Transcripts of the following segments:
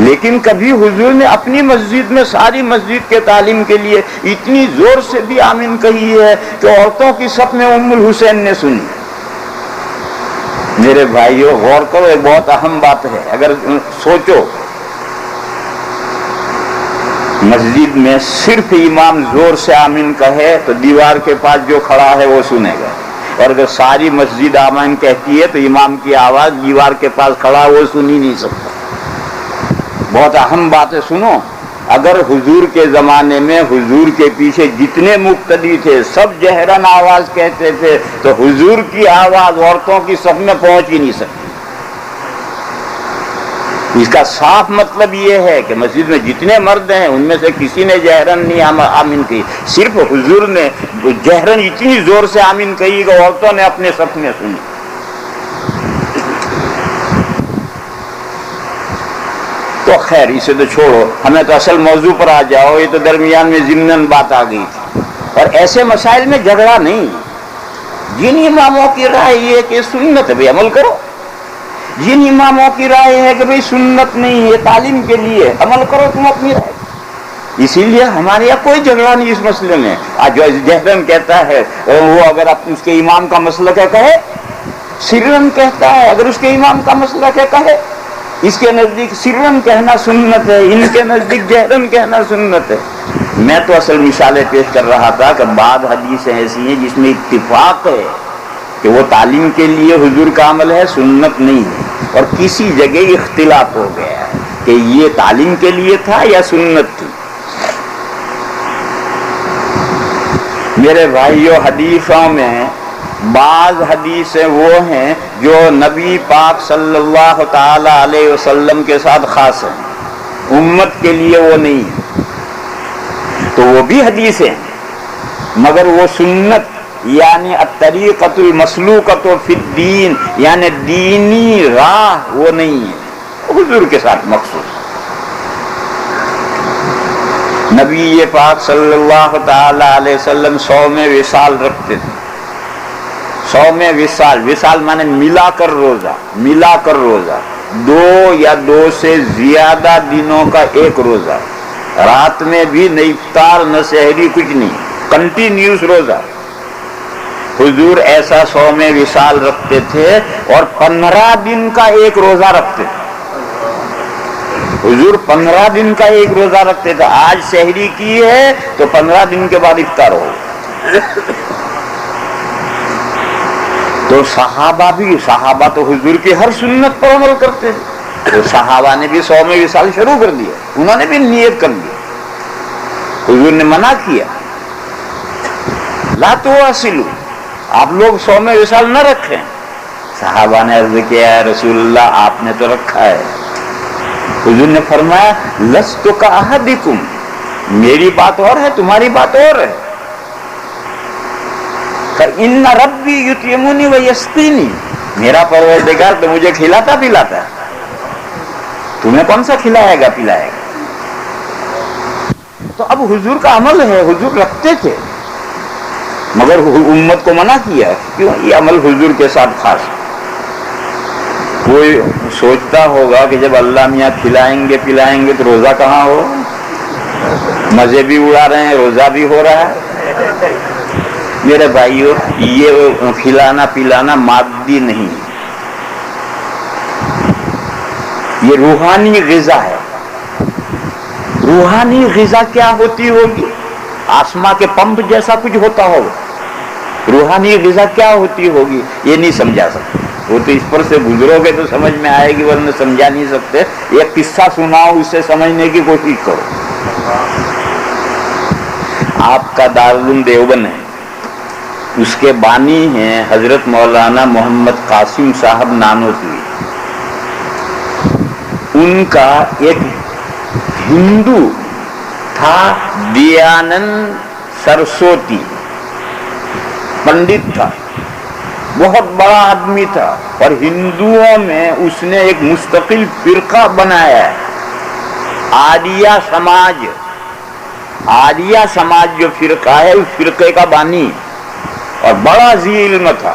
لیکن کبھی حضور نے اپنی مسجد میں ساری مسجد کے تعلیم کے لیے اتنی زور سے بھی آمین کہی ہے کہ عورتوں کی صف میں ام الحسین نے سنی۔ میرے بھائیوں غور کرو، ایک بہت اہم بات ہے۔ اگر سوچو مسجد میں صرف امام زور سے آمین کہے تو دیوار کے پاس جو کھڑا ہے وہ سنے گا، اور اگر ساری مسجد آمین کہتی ہے تو امام کی آواز دیوار کے پاس کھڑا وہ سن ہی نہیں سکتا۔ بہت اہم بات ہے، سنو۔ اگر حضور کے زمانے میں حضور کے پیچھے جتنے مقتدی تھے سب جہرن آواز کہتے تھے تو حضور کی آواز عورتوں کی صف میں پہنچ ہی نہیں سکتی۔ اس کا صاف مطلب یہ ہے کہ مسجد میں جتنے مرد ہیں ان میں سے کسی نے جہرن نہیں آمین کہی، صرف حضور نے جہرن اتنی زور سے آمین کہی کہ عورتوں نے اپنے صف میں سنی۔ تو خیر اسے تو چھوڑو، ہمیں تو اصل موضوع پر آ جاؤ۔ یہ تو درمیان میں ضمناً بات آ گئی تھی، اور ایسے مسائل میں جھگڑا نہیں۔ جن اماموں کی رائے یہ ہے کہ سنت ہے بھائی عمل کرو، جن اماموں کی رائے ہے کہ بھائی سنت نہیں ہے تعلیم کے لیے عمل کرو تم اپنی رائے۔ اسی لیے ہمارے یہاں کوئی جھگڑا نہیں اس مسئلے میں۔ آج جو جہرن کہتا ہے وہ اگر اس کے امام کا مسلک ہے کہے، سرن کہتا ہے اگر اس کے امام کا مسلک ہے کہے۔ اس کے نزدیک سرن کہنا سنت ہے، ان کے نزدیک جہرن کہنا سنت ہے۔ میں تو اصل مثالیں پیش کر رہا تھا کہ بعض حدیثیں ایسی ہیں جس میں اتفاق ہے کہ وہ تعلیم کے لیے حضور کا عمل ہے، سنت نہیں ہے، اور کسی جگہ اختلاف ہو گیا ہے کہ یہ تعلیم کے لیے تھا یا سنت تھی۔ میرے بھائیوں حدیثوں میں بعض حدیثیں وہ ہیں جو نبی پاک صلی اللہ تعالی علیہ وسلم کے ساتھ خاص ہیں، امت کے لیے وہ نہیں ہے، تو وہ بھی حدیثیں ہیں مگر وہ سنت یعنی الطریقۃ المسلوکۃ فی الدین یعنی دینی راہ وہ نہیں ہے، حضور کے ساتھ مخصوص۔ نبی پاک صلی اللہ تعالی علیہ وسلم 100 وصال رکھتے تھے۔ 100 وصال، وصال مانے ملا کر روزہ، ملا کر روزہ، 2 یا 2 سے زیادہ دنوں کا ایک روزہ، رات میں بھی نہ افطار نہ سحری کچھ نہیں، کنٹینیوس روزہ۔ حضور ایسا 100 وصال رکھتے تھے اور 15 دن کا ایک روزہ رکھتے تھے۔ حضور 15 دن کا ایک روزہ رکھتے تھے۔ آج سحری کی ہے تو 15 دن کے بعد افطار ہو۔ تو صحابہ تو حضور کی ہر سنت پر عمل کرتے تھے، تو صحابہ نے بھی 100 وصال شروع کر دیا، انہوں نے بھی نیت کر لی۔ حضور نے منع کیا لا تواصلوا، آپ لوگ 100 وصال نہ رکھیں۔ صحابہ نے عرض کیا ہے رسول اللہ آپ نے تو رکھا ہے۔ حضور نے فرمایا لست کاحدکم، میری بات اور ہے تمہاری بات اور ہے۔ ان ربی یطعمنی ویسقینی، میرا پروردگار تو مجھے کھلاتا پلاتا ہے، تمہیں کون سا کھلائے گا پلائے گا۔ تو اب حضور کا عمل ہے، حضور رکھتے تھے مگر امت کو منع کیا ہے، کیوں؟ یہ عمل حضور کے ساتھ خاص ہے۔ کوئی سوچتا ہوگا کہ جب اللہ میاں کھلائیں گے پلائیں گے تو روزہ کہاں ہو، مزے بھی اڑا رہے ہیں روزہ بھی ہو رہا ہے۔ میرے بھائیوں یہ کھلانا پلانا مادی نہیں، یہ روحانی غذا ہے۔ روحانی غذا کیا ہوتی ہوگی؟ آسما کے پمپ جیسا کچھ ہوتا ہوگا۔ روحانی غذا کیا ہوتی ہوگی یہ نہیں سمجھا سکتے، وہ تو اس پر سے گزرو گے تو سمجھ میں آئے گی ورنہ سمجھا نہیں سکتے۔ ایک قصہ سناؤ اسے سمجھنے کی کوشش کرو۔ آپ کا دارالعلوم دیوبند ہے، اس کے بانی ہیں حضرت مولانا محمد قاسم صاحب نانوتوی۔ ان کا ایک ہندو تھا دیانند سرسوتی، پنڈت تھا، بہت بڑا آدمی تھا، اور ہندوؤں میں اس نے ایک مستقل فرقہ بنایا ہے، آریہ سماج۔ آریہ سماج جو فرقہ ہے اس فرقے کا بانی اور بڑا ذی علم تھا۔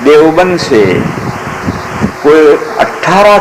دیوبند سے کوئی 18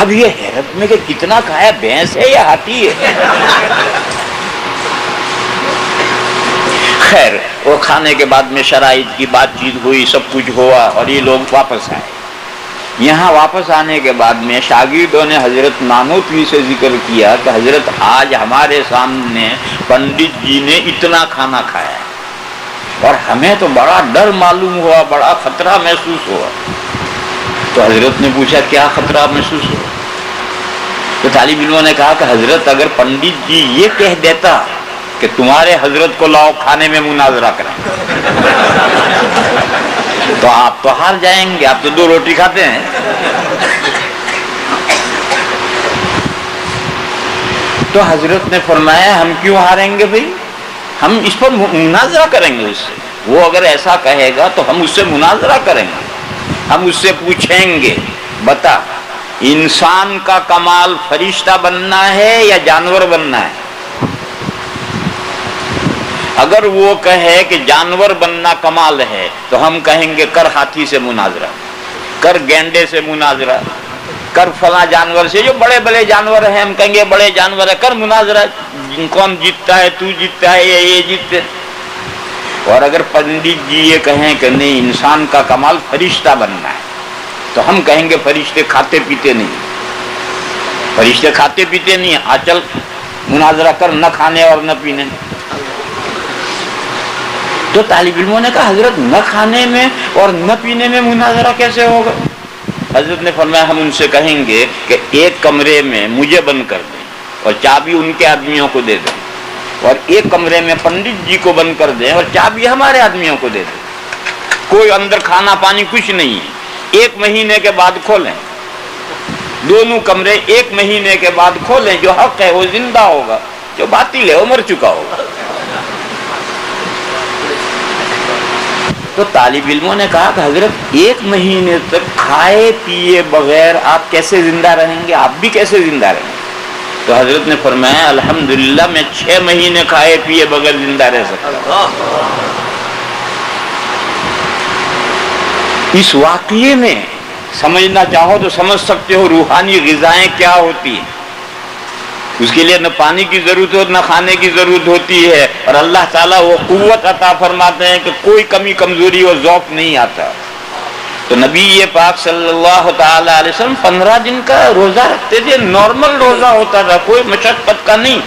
اب یہ حیرت میں کہ کتنا کھایا، بھینس ہے یا ہاتھی ہے؟ خیر وہ کھانے کے بعد میں شرائط کی بات چیت ہوئی، سب کچھ ہوا اور یہ لوگ واپس آئے۔ یہاں واپس آنے کے بعد میں شاگردوں نے حضرت نانوتوی سے ذکر کیا کہ حضرت آج ہمارے سامنے پنڈت جی نے اتنا کھانا کھایا ہے اور ہمیں تو بڑا ڈر معلوم ہوا، بڑا خطرہ محسوس ہوا۔ تو حضرت نے پوچھا کیا خطرہ محسوس ہوا؟ تو طالب علموں نے کہا کہ حضرت اگر پنڈت جی یہ کہہ دیتا کہ تمہارے حضرت کو لاؤ کھانے میں مناظرہ کریں تو آپ تو ہار جائیں گے، آپ تو 2 روٹی کھاتے ہیں۔ تو حضرت نے فرمایا ہم کیوں ہاریں گے بھائی، ہم اس پر مناظرہ کریں گے اس سے، وہ اگر ایسا کہے گا تو ہم اس سے مناظرہ کریں گے، ہم اس سے پوچھیں گے بتا انسان کا کمال فرشتہ بننا ہے یا جانور بننا ہے؟ اگر وہ کہے کہ جانور بننا کمال ہے تو ہم کہیں گے کر ہاتھی سے مناظرہ، کر گینڈے سے مناظرہ، کر فلاں جانور سے، جو بڑے بڑے جانور ہیں ہم کہیں گے بڑے جانور ہے، کر مناظرہ، کون جیتتا ہے، تو جیتتا ہے یا یہ جیتتے۔ اور اگر پنڈت جی یہ کہیں کہ نہیں انسان کا کمال فرشتہ بننا ہے تو ہم کہیں گے فرشتے کھاتے پیتے نہیں، فرشتے کھاتے پیتے نہیں، چل مناظرہ کر نہ کھانے اور نہ پینے۔ تو طالب علموں نے کہا حضرت نہ کھانے میں اور نہ پینے میں مناظرہ کیسے ہوگا؟ حضرت نے فرمایا ہم ان سے کہیں گے کہ ایک کمرے میں مجھے بند کر دیں اور چابی ان کے آدمیوں کو دے دیں، اور ایک کمرے میں پنڈت جی کو بند کر دیں اور چابی ہمارے آدمیوں کو دے دیں، کوئی اندر کھانا پانی کچھ نہیں ہے، 1 مہینے کے بعد کھولیں، دونوں کمرے 1 مہینے کے بعد کھولیں، جو حق ہے وہ زندہ ہوگا، جو باطل ہے وہ مر چکا ہوگا۔ تو طالب علموں نے کہا کہ حضرت 1 مہینے تک کھائے پیے بغیر آپ کیسے زندہ رہیں گے، آپ بھی کیسے زندہ رہیں گے؟ تو حضرت نے فرمایا الحمدللہ میں 6 مہینے کھائے پیے بغیر زندہ رہ سکتا ہوں۔ اس واقعے میں سمجھنا چاہو تو سمجھ سکتے ہو روحانی غذائیں کیا ہوتی ہیں۔ اس کے لیے نہ پانی کی ضرورت ہو نہ کھانے کی ضرورت ہوتی ہے، اور اللہ تعالیٰ وہ قوت عطا فرماتے ہیں کہ کوئی کمی کمزوری اور ذوق نہیں آتا۔ تو نبی پاک صلی اللہ تعالی علیہ وسلم 15 دن کا روزہ رکھتے تھے، نارمل روزہ ہوتا تھا، کوئی مشقت کا نہیں۔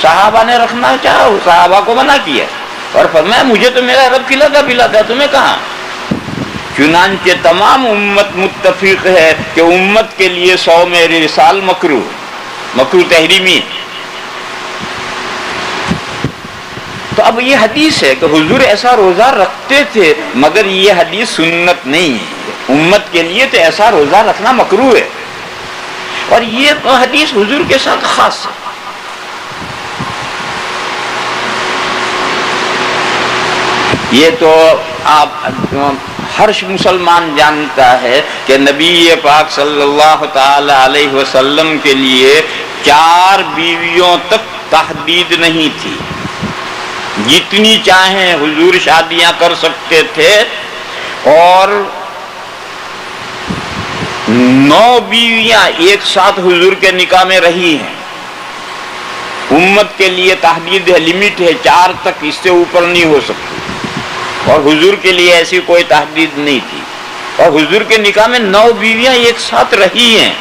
صحابہ نے رکھنا چاہا، صحابہ کو منع کیا اور فرمایا مجھے تو میرا رب کھلاتا پلاتا ہے، تمہیں کہاں؟ چنانچہ تمام امت متفق ہے کہ امت کے لیے صوم رسال مکروہ تحریمی۔ تو اب یہ حدیث ہے کہ حضور ایسا روزہ رکھتے تھے، مگر یہ حدیث سنت نہیں ہے، امت کے لیے تو ایسا روزہ رکھنا مکروہ ہے، اور یہ حدیث حضور کے ساتھ خاص ہے۔ یہ تو آپ ہر مسلمان جانتا ہے کہ نبی پاک صلی اللہ تعالی علیہ وسلم کے لیے 4 بیویوں تک تحدید نہیں تھی، جتنی چاہیں حضور شادیاں کر سکتے تھے، اور 9 بیویاں ایک ساتھ حضور کے نکاح میں رہی ہیں۔ امت کے لیے تحدید ہے، لمٹ ہے 4 تک، اس سے اوپر نہیں ہو سکتی، اور حضور کے لیے ایسی کوئی تحدید نہیں تھی، اور حضور کے نکاح میں 9 بیویاں ایک ساتھ رہی ہیں۔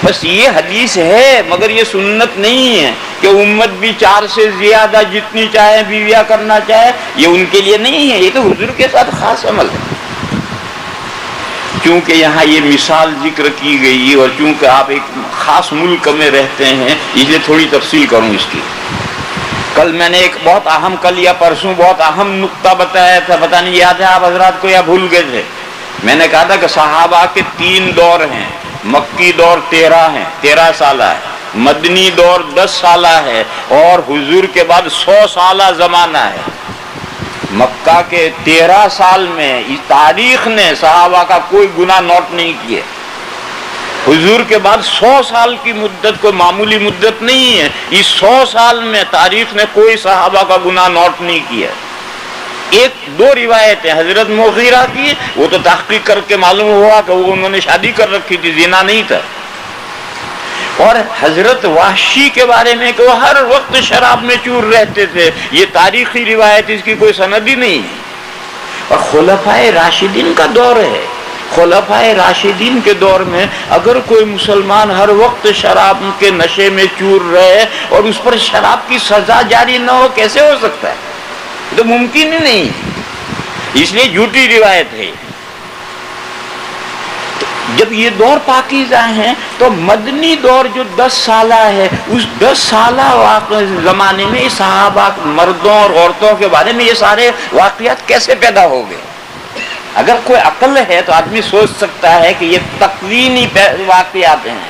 بس یہ حدیث ہے، مگر یہ سنت نہیں ہے کہ امت بھی 4 سے زیادہ جتنی چاہے بیویاں کرنا چاہے، یہ ان کے لیے نہیں ہے، یہ تو حضور کے ساتھ خاص عمل ہے۔ چونکہ یہاں یہ مثال ذکر کی گئی، اور چونکہ آپ ایک خاص ملک میں رہتے ہیں، اس لیے تھوڑی تفصیل کروں اس کی۔ کل میں نے ایک بہت اہم، کل یا پرسوں بہت اہم نقطہ بتایا تھا، پتہ نہیں یاد ہے آپ حضرات کو یا بھول گئے تھے۔ میں نے کہا تھا کہ صحابہ کے 3 دور ہیں، مکی دور 13 سالہ ہے، مدنی دور 10 سالہ ہے، اور حضور کے بعد 100 سالہ زمانہ ہے۔ مکہ کے 13 سال میں اس تاریخ نے صحابہ کا کوئی گناہ نوٹ نہیں کیا۔ حضور کے بعد 100 سال کی مدت کوئی معمولی مدت نہیں ہے، اس 100 سال میں تاریخ نے کوئی صحابہ کا گناہ نوٹ نہیں کیا۔ ایک دو روایتیں حضرت مغیرہ کی، وہ تو تحقیق کر کے معلوم ہوا کہ وہ انہوں نے شادی کر رکھی تھی، زنا نہیں تھا، اور حضرت وحشی کے بارے میں کہ وہ ہر وقت شراب میں چور رہتے تھے، یہ تاریخی روایت، اس کی کوئی سند ہی نہیں ہے۔ اور خلفائے راشدین کا دور ہے، خلفائے راشدین کے دور میں اگر کوئی مسلمان ہر وقت شراب کے نشے میں چور رہے اور اس پر شراب کی سزا جاری نہ ہو، کیسے ہو سکتا ہے؟ تو ممکن ہی نہیں، اس لیے جھوٹی روایت ہے۔ جب یہ دور پاکیزہ ہیں تو مدنی دور جو 10 سالہ ہے، اس 10 سالہ زمانے میں صحابہ مردوں اور عورتوں کے بارے میں یہ سارے واقعات کیسے پیدا ہو گئے؟ اگر کوئی عقل ہے تو آدمی سوچ سکتا ہے کہ یہ تکوینی واقعات ہیں،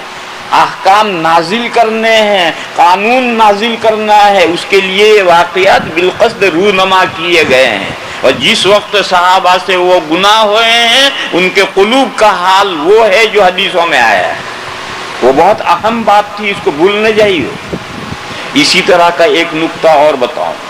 احکام نازل کرنے ہیں، قانون نازل کرنا ہے، اس کے لیے واقعات بالقصد رونما کیے گئے ہیں، اور جس وقت صحابہ سے وہ گناہ ہوئے ہیں ان کے قلوب کا حال وہ ہے جو حدیثوں میں آیا ہے۔ وہ بہت اہم بات تھی، اس کو بھول نہ جائیے۔ اسی طرح کا ایک نقطہ اور بتاؤں،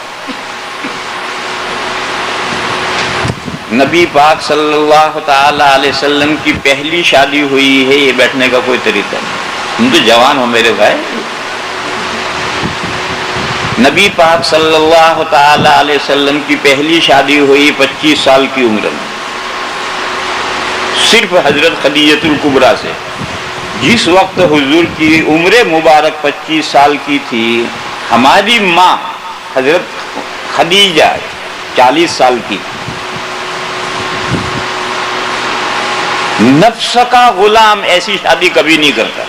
نبی پاک صلی اللہ تعالی علیہ وسلم کی پہلی شادی ہوئی ہے، یہ بیٹھنے کا کوئی طریقہ نہیں، تم تو جوان ہو میرے بھائی۔ نبی پاک صلی اللہ تعالی علیہ وسلم کی پہلی شادی ہوئی 25 سال کی عمر میں، صرف حضرت خدیجہ الکبریٰ سے۔ جس وقت حضور کی عمر مبارک 25 سال کی تھی، ہماری ماں حضرت خدیجہ 40 سال کی تھی۔ نفس کا غلام ایسی شادی کبھی نہیں کرتا،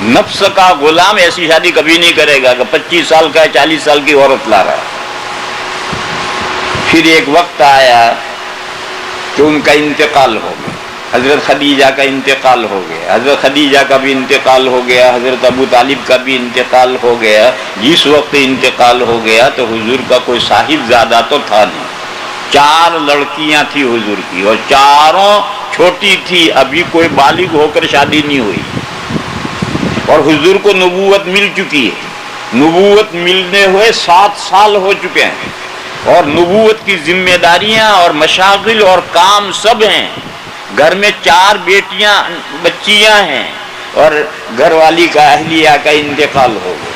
نفس کا غلام ایسی شادی کبھی نہیں کرے گا کہ 25 سال کا 40 سال کی عورت لا رہا ہے۔ پھر ایک وقت آیا کہ ان کا انتقال ہو گیا، حضرت خدیجہ کا انتقال ہو گیا، حضرت خدیجہ کا بھی انتقال ہو گیا، حضرت ابو طالب کا بھی انتقال ہو گیا۔ جس وقت انتقال ہو گیا تو حضور کا کوئی صاحب زادہ تو تھا نہیں، 4 لڑکیاں تھی حضور کی، اور چاروں چھوٹی تھی، ابھی کوئی بالغ ہو کر شادی نہیں ہوئی، اور حضور کو نبوت مل چکی ہے، نبوت ملنے ہوئے 7 سال ہو چکے ہیں، اور نبوت کی ذمہ داریاں اور مشاغل اور کام سب ہیں۔ گھر میں 4 بیٹیاں بچیاں ہیں، اور گھر والی کا اہلیہ کا انتقال ہو گیا۔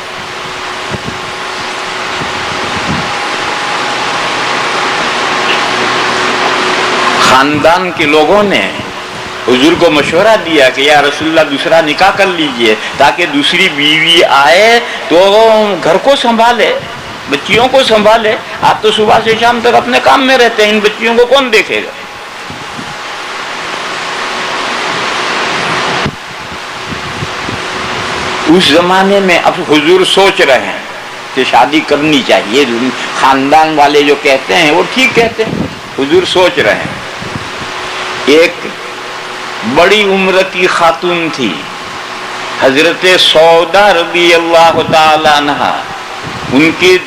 خاندان کے لوگوں نے حضور کو مشورہ دیا کہ یا رسول اللہ دوسرا نکاح کر لیجئے تاکہ دوسری بیوی آئے تو گھر کو سنبھالے، بچیوں کو سنبھالے۔ آپ تو صبح سے شام تک اپنے کام میں رہتے ہیں، ان بچیوں کو کون دیکھے گا؟ اس زمانے میں اب حضور سوچ رہے ہیں کہ شادی کرنی چاہیے، خاندان والے جو کہتے ہیں وہ ٹھیک کہتے ہیں، حضور سوچ رہے ہیں۔ ایک بڑی عمر کی خاتون تھی، حضرت سودا رضی اللہ تعالی عنہا، ان کی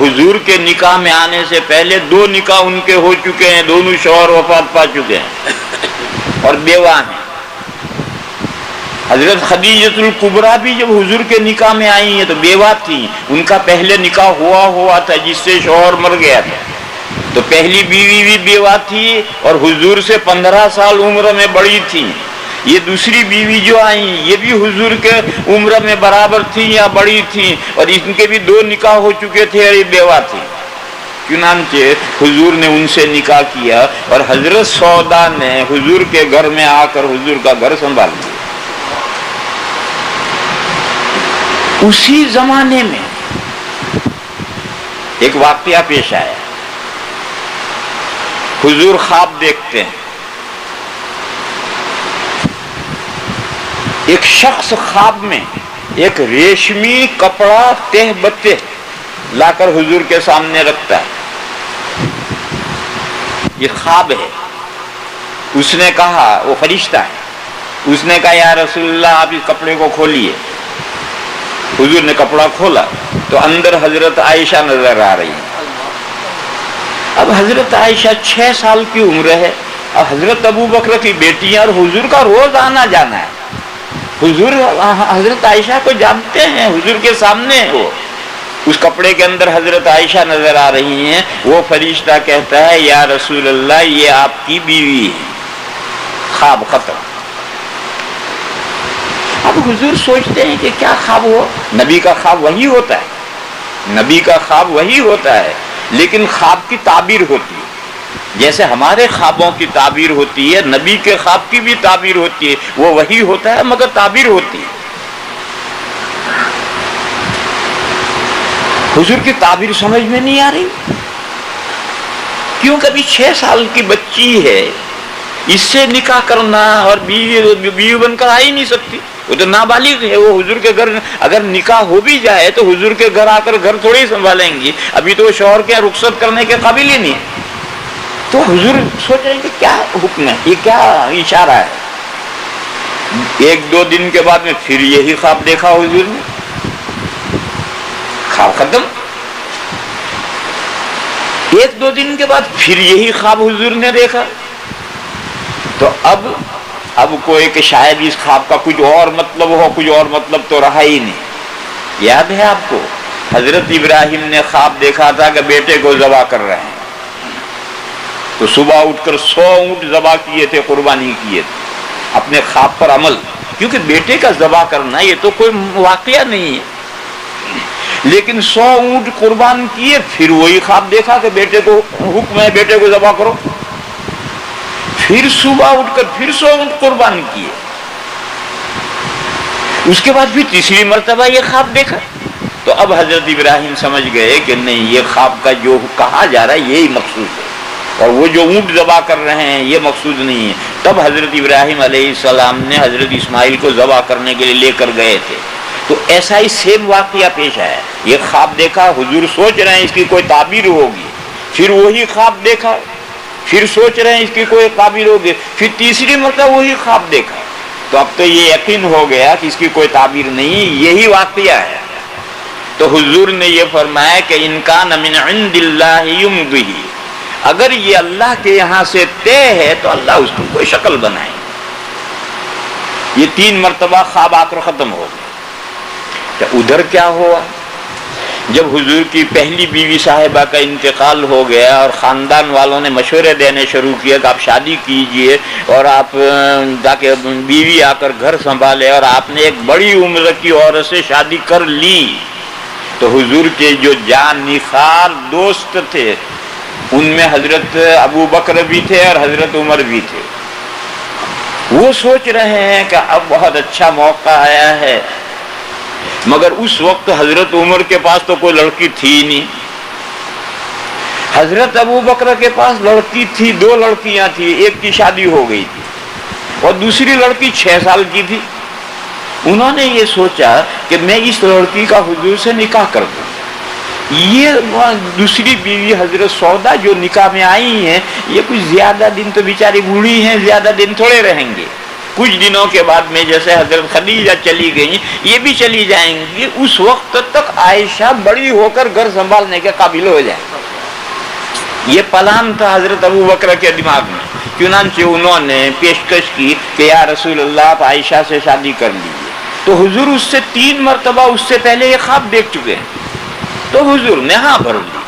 حضور کے نکاح میں آنے سے پہلے 2 نکاح ان کے ہو چکے ہیں، دونوں شوہر وفات پا چکے ہیں اور بیوہ ہیں۔ حضرت خدیجہ الکبریٰ بھی جب حضور کے نکاح میں آئی ہیں تو بیوہ تھیں، ان کا پہلے نکاح ہوا تھا جس سے شوہر مر گیا تھا، تو پہلی بیوی بھی بیوہ تھی اور حضور سے 15 سال عمر میں بڑی تھی۔ یہ دوسری بیوی جو آئیں یہ بھی حضور کے عمر میں برابر تھی یا بڑی تھی، اور ان کے بھی 2 نکاح ہو چکے تھے اور یہ بیوہ تھی۔ چنانچہ حضور نے ان سے نکاح کیا اور حضرت سودا نے حضور کے گھر میں آ کر حضور کا گھر سنبھال لیا۔ اسی زمانے میں ایک واقعہ پیش آیا، حضور خواب دیکھتے ہیں، ایک شخص خواب میں ایک ریشمی کپڑا تہ بتہ لا کر حضور کے سامنے رکھتا ہے، یہ خواب ہے۔ اس نے کہا، وہ فرشتہ ہے، اس نے کہا یا رسول اللہ آپ اس کپڑے کو کھولیے۔ حضور نے کپڑا کھولا تو اندر حضرت عائشہ نظر آ رہی ہے۔ اب حضرت عائشہ 6 سال کی عمر ہے، اب حضرت ابو بکر کی بیٹیاں اور حضور کا روز آنا جانا ہے، حضور حضرت عائشہ کو جانتے ہیں، حضور کے سامنے ہے وہ، اس کپڑے کے اندر حضرت عائشہ نظر آ رہی ہیں. وہ فرشتہ کہتا ہے یا رسول اللہ یہ آپ کی بیوی ہے. خواب ختم. اب حضور سوچتے ہیں کہ کیا خواب ہو. نبی کا خواب وہی ہوتا ہے, نبی کا خواب وہی ہوتا ہے, لیکن خواب کی تعبیر ہوتی ہے. جیسے ہمارے خوابوں کی تعبیر ہوتی ہے, نبی کے خواب کی بھی تعبیر ہوتی ہے. وہ وہی ہوتا ہے مگر تعبیر ہوتی ہے. حضور کی تعبیر سمجھ میں نہیں آ رہی. کیوں؟ کبھی 6 سال کی بچی ہے, اس سے نکاح کرنا اور بیوی بن کر آ ہی نہیں سکتی. وہ تو نابالغ ہے. وہ حضور کے گھر اگر نکاح ہو بھی جائے تو حضور کے گھر آ کر گھر تھوڑی سنبھالیں گی. ابھی تو وہ شوہر کے رخصت کرنے کے قابل ہی نہیں ہے. تو حضور سوچ رہے ہیں کہ کیا حکم ہے, یہ کیا اشارہ ہے. 1-2 دن کے بعد میں پھر یہی خواب دیکھا حضور نے. خواب ختم. 1-2 دن کے بعد پھر یہی خواب حضور نے دیکھا. تو اب کوئی کہ شاید اس خواب کا کچھ اور مطلب ہو, کچھ اور مطلب تو رہا ہی نہیں. یاد ہے آپ کو حضرت ابراہیم نے خواب دیکھا تھا کہ بیٹے کو ذبح کر رہے ہیں. تو صبح اٹھ کر 100 اونٹ ذبح کیے تھے, قربانی کیے تھے. اپنے خواب پر عمل, کیونکہ بیٹے کا ذبح کرنا یہ تو کوئی واقعہ نہیں ہے. لیکن 100 اونٹ قربان کیے, پھر وہی خواب دیکھا کہ بیٹے کو حکم ہے بیٹے کو ذبح کرو. پھر صبح اٹھ کر پھر 100 اونٹ قربان کیے. اس کے بعد پھر تیسری مرتبہ یہ خواب دیکھا. تو اب حضرت ابراہیم سمجھ گئے کہ نہیں, یہ خواب کا جو کہا جا رہا ہے یہی مقصود ہے, اور وہ جو اونٹ ذبح کر رہے ہیں یہ مقصود نہیں ہے. تب حضرت ابراہیم علیہ السلام نے حضرت اسماعیل کو ذبح کرنے کے لیے لے کر گئے تھے. تو ایسا ہی سیم واقعہ پیش آیا. یہ خواب دیکھا, حضور سوچ رہے ہیں اس کی کوئی تعبیر ہوگی. پھر وہی خواب دیکھا, پھر سوچ رہے ہیں اس کی کوئی تعبیر ہوگی. پھر تیسری مرتبہ وہی خواب دیکھا. تو اب تو یہ یقین ہو گیا کہ اس کی کوئی تعبیر نہیں, یہی واقعہ ہے. تو حضور نے یہ فرمایا کہ ان کان من عند اللہ یمضی, اگر یہ اللہ کے یہاں سے طے ہے تو اللہ اس کو کوئی شکل بنائے. یہ 3 مرتبہ خواب آ کر ختم ہو گئے. ادھر کیا ہوا؟ جب حضور کی پہلی بیوی صاحبہ کا انتقال ہو گیا اور خاندان والوں نے مشورے دینے شروع کیا کہ آپ شادی کیجئے اور آپ تاکہ بیوی آ کر گھر سنبھالے, اور آپ نے ایک بڑی عمر کی عورت سے شادی کر لی. تو حضور کے جو جان نثار دوست تھے ان میں حضرت ابو بکر بھی تھے اور حضرت عمر بھی تھے. وہ سوچ رہے ہیں کہ اب بہت اچھا موقع آیا ہے, مگر اس وقت حضرت عمر کے پاس تو کوئی لڑکی تھی نہیں. حضرت ابو بکر کے پاس لڑکی تھی, 2 لڑکیاں تھیں, ایک کی شادی ہو گئی تھی اور دوسری لڑکی 6 سال کی تھی. انہوں نے یہ سوچا کہ میں اس لڑکی کا حضور سے نکاح کر دوں. یہ دوسری بیوی حضرت سودا جو نکاح میں آئی ہیں, یہ کچھ زیادہ دن تو بیچاری بوڑھی ہیں, زیادہ دن تھوڑے رہیں گے. کچھ دنوں کے بعد میں جیسے حضرت خدیجہ چلی گئیں یہ بھی چلی جائیں گی. اس وقت تک عائشہ بڑی ہو کر گھر سنبھالنے کے قابل ہو جائے. یہ پلان تھا حضرت ابو بکر کے دماغ میں. چنانچہ انہوں نے پیشکش کی کہ یا رسول اللہ آپ عائشہ سے شادی کر لیجیے. تو حضور اس سے 3 مرتبہ اس سے پہلے یہ خواب دیکھ چکے ہیں. تو حضور نے ہاں بھر لی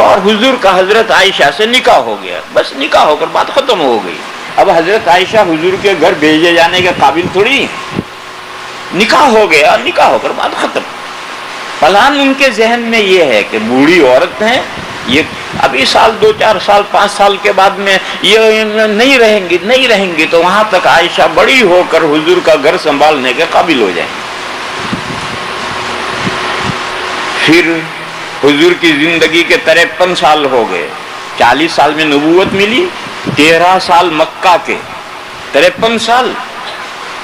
اور حضور کا حضرت عائشہ سے نکاح ہو گیا. بس نکاح ہو کر بات ختم ہو گئی. اب حضرت عائشہ حضور کے گھر بھیجے جانے کے قابل تھوڑی ہیں. نکاح ہو گیا, نکاح ہو کر بات ختم. پلان ان کے ذہن میں یہ ہے کہ بوڑھی عورت ہیں, یہ ابھی سال 2-4 سال 5 سال کے بعد میں یہ نہیں رہیں گی تو وہاں تک عائشہ بڑی ہو کر حضور کا گھر سنبھالنے کے قابل ہو جائیں. پھر حضور کی زندگی کے 53 سال ہو گئے. 40 سال میں نبوت ملی, 13 سال مکہ کے, 53 سال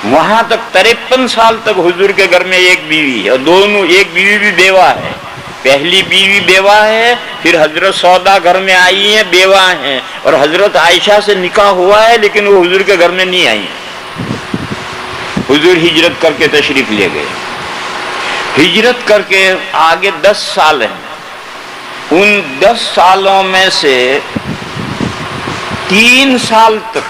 وہاں تک. 53 سال تک حضور کے گھر میں ایک بیوی ہے, اور دونوں ایک بیوی بھی بیوہ ہے. پہلی بیوی بیوہ ہے, پھر حضرت سودا گھر میں آئی ہیں بیوہ ہیں, اور حضرت عائشہ سے نکاح ہوا ہے لیکن وہ حضور کے گھر میں نہیں آئی ہیں. حضور ہجرت کر کے تشریف لے گئے. ہجرت کر کے آگے 10 سال ہیں. ان 10 سالوں میں سے 3 سال تک,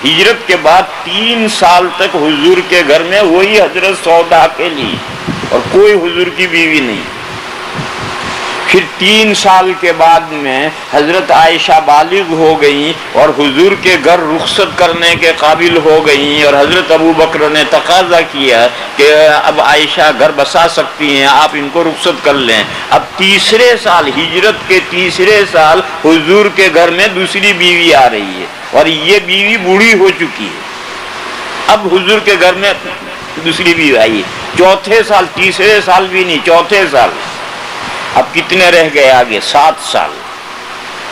ہجرت کے بعد 3 سال تک حضور کے گھر میں وہی حضرت سودا کے لیے, اور کوئی حضور کی بیوی نہیں. پھر 3 سال کے بعد میں حضرت عائشہ بالغ ہو گئیں اور حضور کے گھر رخصت کرنے کے قابل ہو گئیں، اور حضرت ابو بکر نے تقاضا کیا کہ اب عائشہ گھر بسا سکتی ہیں، آپ ان کو رخصت کر لیں۔ اب تیسرے سال، ہجرت کے تیسرے سال، حضور کے گھر میں دوسری بیوی آ رہی ہے اور یہ بیوی بوڑھی ہو چکی ہے۔ اب حضور کے گھر میں دوسری بیوی آئی ہے، چوتھے سال، تیسرے سال بھی نہیں، چوتھے سال۔ اب کتنے رہ گئے آگے؟ 7 سال۔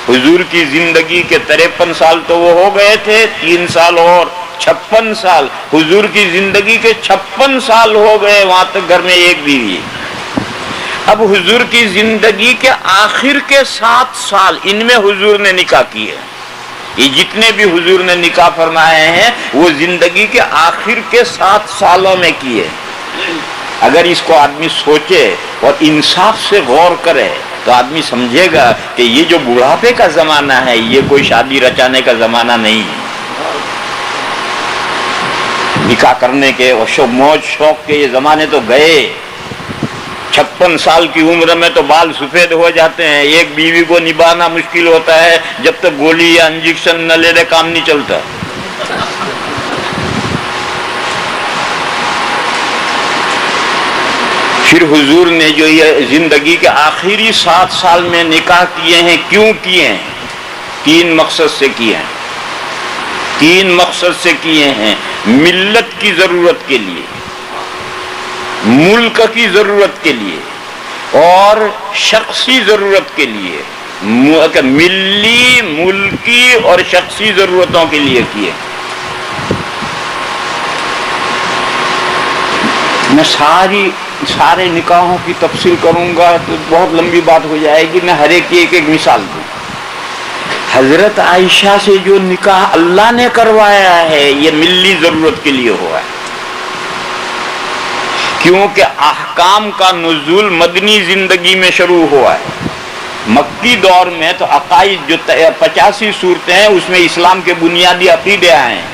حضور کی زندگی کے 53 سال تو وہ ہو گئے تھے، 3 سال اور 56 سال۔ حضور کی زندگی کے 56 سال ہو گئے، وہاں تک گھر میں ایک بیوی ہے۔ اب حضور کی زندگی کے آخر کے 7 سال، ان میں حضور نے نکاح کیے۔ یہ جتنے بھی حضور نے نکاح فرمائے ہیں وہ زندگی کے آخر کے 7 سالوں میں کیے۔ اگر اس کو آدمی سوچے اور انصاف سے غور کرے تو آدمی سمجھے گا کہ یہ جو بڑھاپے کا زمانہ ہے یہ کوئی شادی رچانے کا زمانہ نہیں ہے۔ نکاح کرنے کے اور موج شوق کے یہ زمانے تو گئے۔ 56 سال کی عمر میں تو بال سفید ہو جاتے ہیں، ایک بیوی کو نبھانا مشکل ہوتا ہے، جب تک گولی یا انجیکشن نہ لے لے کام نہیں چلتا۔ پھر حضور نے جو یہ زندگی کے آخری 7 سال میں نکاح کیے ہیں، کیوں کیے ہیں؟ 3 مقصد سے کیے ہیں۔ 3 مقصد سے کیے ہیں: ملت کی ضرورت کے لیے، ملک کی ضرورت کے لیے، اور شخصی ضرورت کے لیے۔ ملی، ملکی اور شخصی ضرورتوں کے لیے کیے۔ میں سارے نکاحوں کی تفصیل کروں گا تو بہت لمبی بات ہو جائے گی، میں ہر ایک کی ایک مثال دوں۔ حضرت عائشہ سے جو نکاح اللہ نے کروایا ہے یہ ملی ضرورت کے لیے ہوا ہے، کیونکہ احکام کا نزول مدنی زندگی میں شروع ہوا ہے۔ مکی دور میں تو عقائد جو 85 صورتیں ہیں اس میں اسلام کے بنیادی عقیدے آئے ہیں،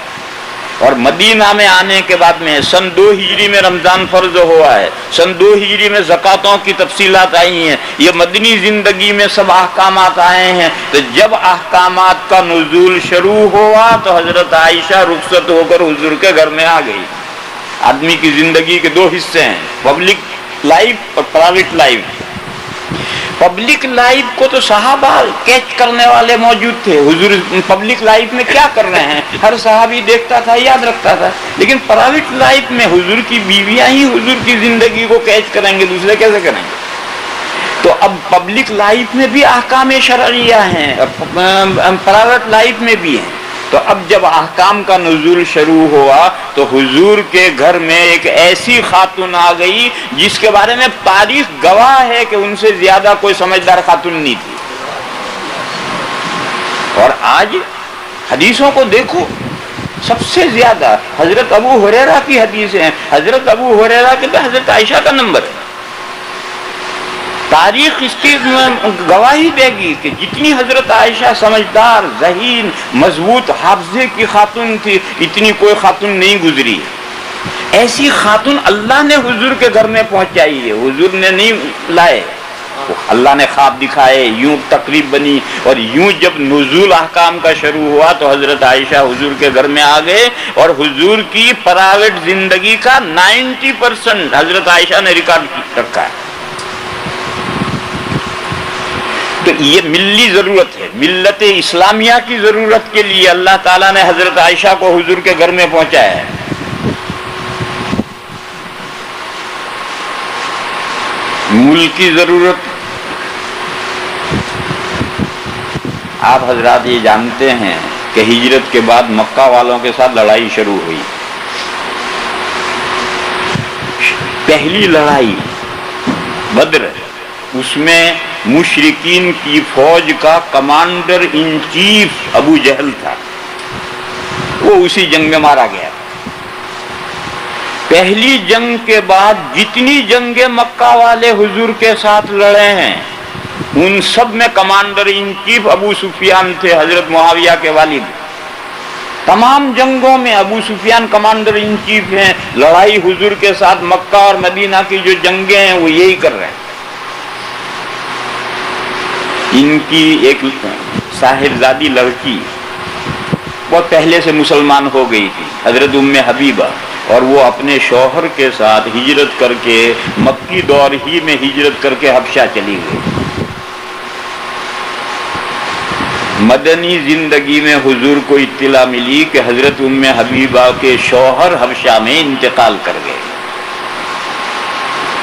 اور مدینہ میں آنے کے بعد میں سن 2 ہجری میں رمضان فرض ہوا ہے، سن 2 ہجری میں زکاتوں کی تفصیلات آئی ہیں، یہ مدنی زندگی میں سب احکامات آئے ہیں۔ تو جب احکامات کا نزول شروع ہوا تو حضرت عائشہ رخصت ہو کر حضور کے گھر میں آ گئی۔ آدمی کی زندگی کے 2 حصے ہیں، پبلک لائف اور پرائیویٹ لائف۔ پبلک لائف کو تو صحابہ کیچ کرنے والے موجود تھے، حضور پبلک لائف میں کیا کر رہے ہیں ہر صحابی دیکھتا تھا، یاد رکھتا تھا۔ لیکن پرائیویٹ لائف میں حضور کی بیویاں ہی حضور کی زندگی کو کیچ کریں گے، دوسرے کیسے کریں گے؟ تو اب پبلک لائف میں بھی احکام شرعیہ ہیں، پرائیویٹ لائف میں بھی ہیں۔ تو اب جب احکام کا نزول شروع ہوا تو حضور کے گھر میں ایک ایسی خاتون آ گئی جس کے بارے میں تاریخ گواہ ہے کہ ان سے زیادہ کوئی سمجھدار خاتون نہیں تھی۔ اور آج حدیثوں کو دیکھو، سب سے زیادہ حضرت ابو ہریرہ کی حدیثیں ہیں، حضرت ابو ہریرہ کے تو حضرت عائشہ کا نمبر ہے۔ تاریخ اس کی گواہی دے گی کہ جتنی حضرت عائشہ سمجھدار، ذہین، مضبوط حافظے کی خاتون تھی، اتنی کوئی خاتون نہیں گزری۔ ایسی خاتون اللہ نے حضور کے گھر میں پہنچائی ہے، حضور نے نہیں لائے، اللہ نے خواب دکھائے، یوں تقریب بنی، اور یوں جب نزول احکام کا شروع ہوا تو حضرت عائشہ حضور کے گھر میں آ گئے، اور حضور کی پرائیویٹ زندگی کا 90% حضرت عائشہ نے ریکارڈ رکھا ہے۔ تو یہ ملی ضرورت ہے، ملت اسلامیہ کی ضرورت کے لیے اللہ تعالیٰ نے حضرت عائشہ کو حضور کے گھر میں پہنچایا ہے۔ ملک کی ضرورت، آپ حضرات یہ جانتے ہیں کہ ہجرت کے بعد مکہ والوں کے ساتھ لڑائی شروع ہوئی۔ پہلی لڑائی بدر، اس میں مشرکین کی فوج کا کمانڈر ان چیف ابو جہل تھا، وہ اسی جنگ میں مارا گیا۔ پہلی جنگ کے بعد جتنی جنگیں مکہ والے حضور کے ساتھ لڑے ہیں ان سب میں کمانڈر ان چیف ابو سفیان تھے، حضرت معاویہ کے والد۔ تمام جنگوں میں ابو سفیان کمانڈر ان چیف ہیں، لڑائی حضور کے ساتھ مکہ اور مدینہ کی جو جنگیں ہیں وہ یہی کر رہے ہیں۔ ان کی ایک صاحبزادی لڑکی بہت پہلے سے مسلمان ہو گئی تھی، حضرت ام حبیبہ، اور وہ اپنے شوہر کے ساتھ ہجرت کر کے مکی دور ہی میں ہجرت کر کے حبشہ چلی گئی۔ مدنی زندگی میں حضور کو اطلاع ملی کہ حضرت ام حبیبہ کے شوہر حبشہ میں انتقال کر گئے،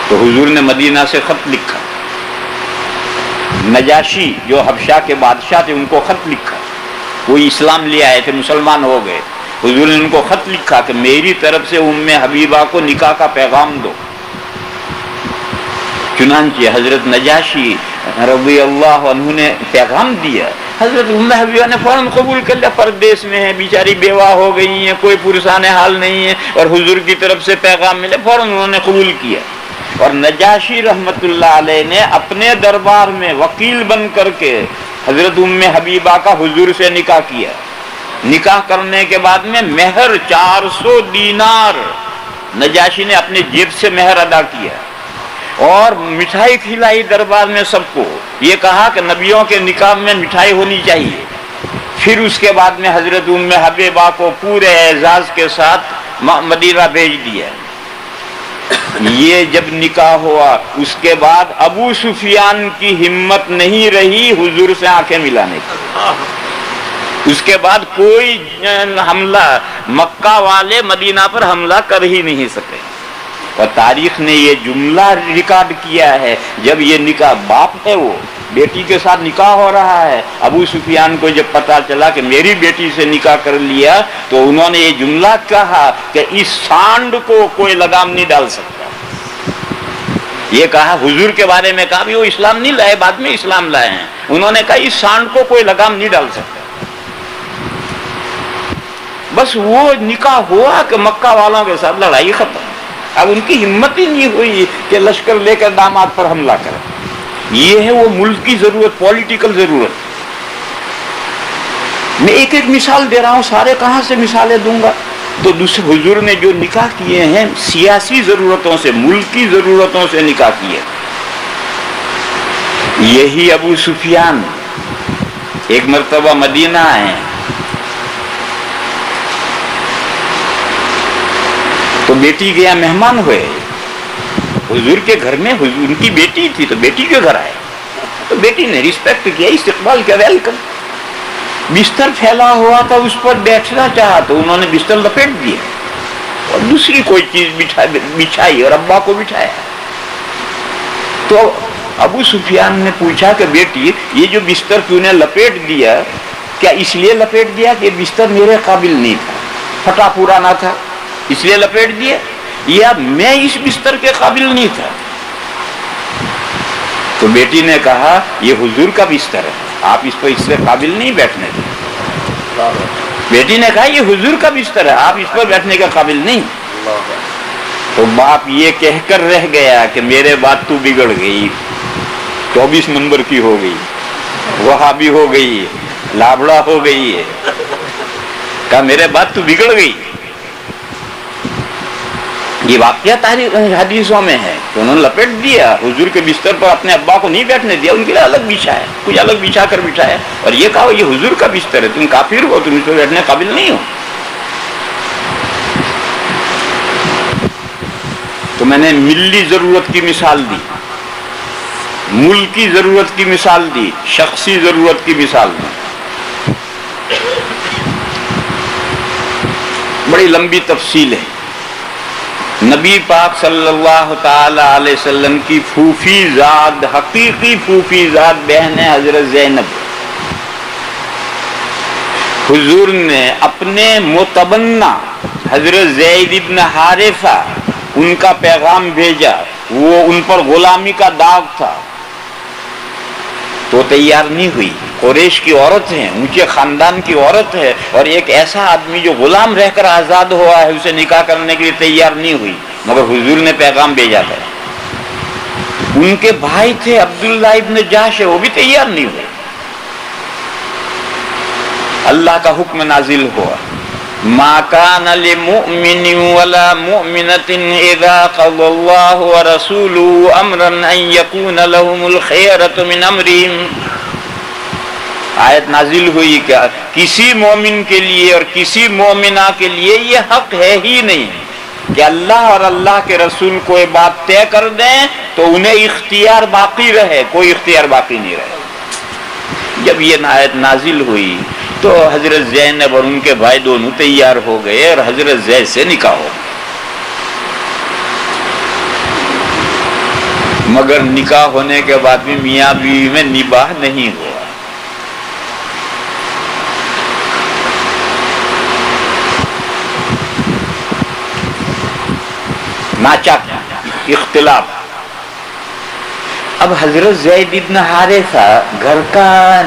تو حضور نے مدینہ سے خط لکھا، نجاشی جو حبشہ کے بادشاہ تھے ان کو خط لکھا، وہ اسلام لے آئے تھے، مسلمان ہو گئے، حضور نے ان کو خط لکھا کہ میری طرف سے ام حبیبہ کو نکاح کا پیغام دو۔ چنانچہ حضرت نجاشی رضی اللہ عنہ نے پیغام دیا، حضرت ام حبیبہ نے فوراً قبول کر لیا، پردیس میں ہے، بیچاری بیوہ ہو گئی ہیں، کوئی پرسان حال نہیں ہے، اور حضور کی طرف سے پیغام ملے، فوراً انہوں نے قبول کیا۔ اور نجاشی رحمت اللہ علیہ نے اپنے دربار میں وکیل بن کر کے حضرت ام حبیبہ کا حضور سے نکاح کیا۔ نکاح کرنے کے بعد میں مہر 400 دینار نجاشی نے اپنے جیب سے مہر ادا کیا، اور مٹھائی کھلائی دربار میں سب کو، یہ کہا کہ نبیوں کے نکاح میں مٹھائی ہونی چاہیے۔ پھر اس کے بعد میں حضرت ام حبیبہ کو پورے اعزاز کے ساتھ مدینہ بھیج دیا۔ یہ جب نکاح ہوا اس کے بعد ابو سفیان کی ہمت نہیں رہی حضور سے آنکھیں ملانے کی، اس کے بعد کوئی حملہ، مکہ والے مدینہ پر حملہ کر ہی نہیں سکے۔ اور تاریخ نے یہ جملہ ریکارڈ کیا ہے، جب یہ نکاح، باپ ہے وہ، بیٹی کے ساتھ نکاح ہو رہا ہے، ابو سفیان کو جب پتا چلا کہ میری بیٹی سے نکاح کر لیا تو انہوں نے یہ جملہ کہا کہ اس سانڈ کو کوئی لگام نہیں ڈال سکتا۔ یہ کہا، حضور کے بارے میں کہا بھی وہ اسلام نہیں لائے، بعد میں اسلام لائے ہیں، انہوں نے کہا اس سانڈ کو کوئی لگام نہیں ڈال سکتا۔ بس وہ نکاح ہوا کہ مکہ والوں کے ساتھ لڑائی ختم۔ اب ان کی ہمت ہی نہیں ہوئی کہ لشکر لے کر داماد پر حملہ کرے۔ یہ ہے وہ ملک کی ضرورت، پولیٹیکل ضرورت۔ میں ایک ایک مثال دے رہا ہوں، سارے کہاں سے مثالیں دوں گا؟ تو دوسرے حضور نے جو نکاح کیے ہیں سیاسی ضرورتوں سے، ملکی ضرورتوں سے نکاح کیے۔ یہی ابو سفیان ایک مرتبہ مدینہ آئے تو بیٹی گیا مہمان ہوئے حضور کے گھر میں، حضور ان کی بیٹی تھی تو بیٹی کے گھر آئے تو بیٹی نے رسپیکٹ کیا، استقبال کیا، ویلکم۔ بستر پھیلا ہوا تھا، اس پر بیٹھنا چاہا تو انہوں نے بستر لپیٹ دیا اور دوسری کوئی چیز بچھائی اور ابا کو بٹھایا۔ تو ابو سفیان نے پوچھا کہ بیٹی یہ جو بستر کیوں نے لپیٹ دیا، کیا اس لیے لپیٹ دیا کہ بستر میرے قابل نہیں تھا، پھٹا پرانا تھا اس لیے لپیٹ دیا، یا میں اس بستر کے قابل نہیں تھا؟ تو بیٹی نے کہا یہ حضور کا بستر ہے، آپ اس پر اس سے قابل نہیں بیٹھنے دیں۔ بیٹی نے کہا یہ حضور کا بستر ہے، آپ اس پر بیٹھنے کے قابل نہیں۔ تو باپ یہ کہہ کر رہ گیا کہ میرے بعد تو بگڑ گئی، 24 نمبر کی ہو گئی، وہابی ہو گئی، لابڑا ہو گئی ہے، کہا میرے بعد تو بگڑ گئی۔ یہ واقعہ تاریخ حدیثوں میں ہے کہ انہوں نے لپیٹ دیا، حضور کے بستر پر اپنے ابا کو نہیں بیٹھنے دیا، ان کے لیے الگ بچھایا، کچھ الگ بچھا کر بٹھایا، اور یہ کہا یہ حضور کا بستر ہے، تم کافر ہو، تم اس پر بیٹھنے قابل نہیں ہو۔ تو میں نے ملی ضرورت کی مثال دی، ملکی ضرورت کی مثال دی، شخصی ضرورت کی مثال دی، بڑی لمبی تفصیل ہے۔ نبی پاک صلی اللہ تعالی علیہ وسلم کی پھوپھی زاد، حقیقی پھوپھی زاد بہن ہے حضرت زینب۔ حضور نے اپنے متبنہ حضرت زید ابن حارثہ ان کا پیغام بھیجا، وہ ان پر غلامی کا داغ تھا تو تیار نہیں ہوئی۔ قریش کی عورت ہے، اونچے خاندان کی عورت ہے، اور ایک ایسا آدمی جو غلام رہ کر آزاد ہوا ہے اسے نکاح کرنے کے لیے تیار نہیں ہوئی، مگر حضور نے پیغام بھیجا تھا۔ ان کے بھائی تھے عبداللہ ابن جاش، وہ بھی تیار نہیں ہوئے۔ اللہ کا حکم نازل ہوا، ما کان لمؤمن ولا مؤمنۃ اذا قضى الله ورسوله امرا ان يكون لهم الخيرة من امرهم آیت نازل ہوئی کہ کسی مومن کے لیے اور کسی مومنہ کے لیے یہ حق ہے ہی نہیں کہ اللہ اور اللہ کے رسول کوئی بات طے کر دیں تو انہیں اختیار باقی رہے، کوئی اختیار باقی نہیں رہے۔ جب یہ آیت نازل ہوئی تو حضرت زینب اور ان کے بھائی دونوں تیار ہو گئے اور حضرت زید سے نکاح ہو، مگر نکاح ہونے کے بعد بھی میاں بیوی میں نباہ نہیں ہوا۔ ناچاک اختلاف۔ اب حضرت زید ابن حارثہ گھر کا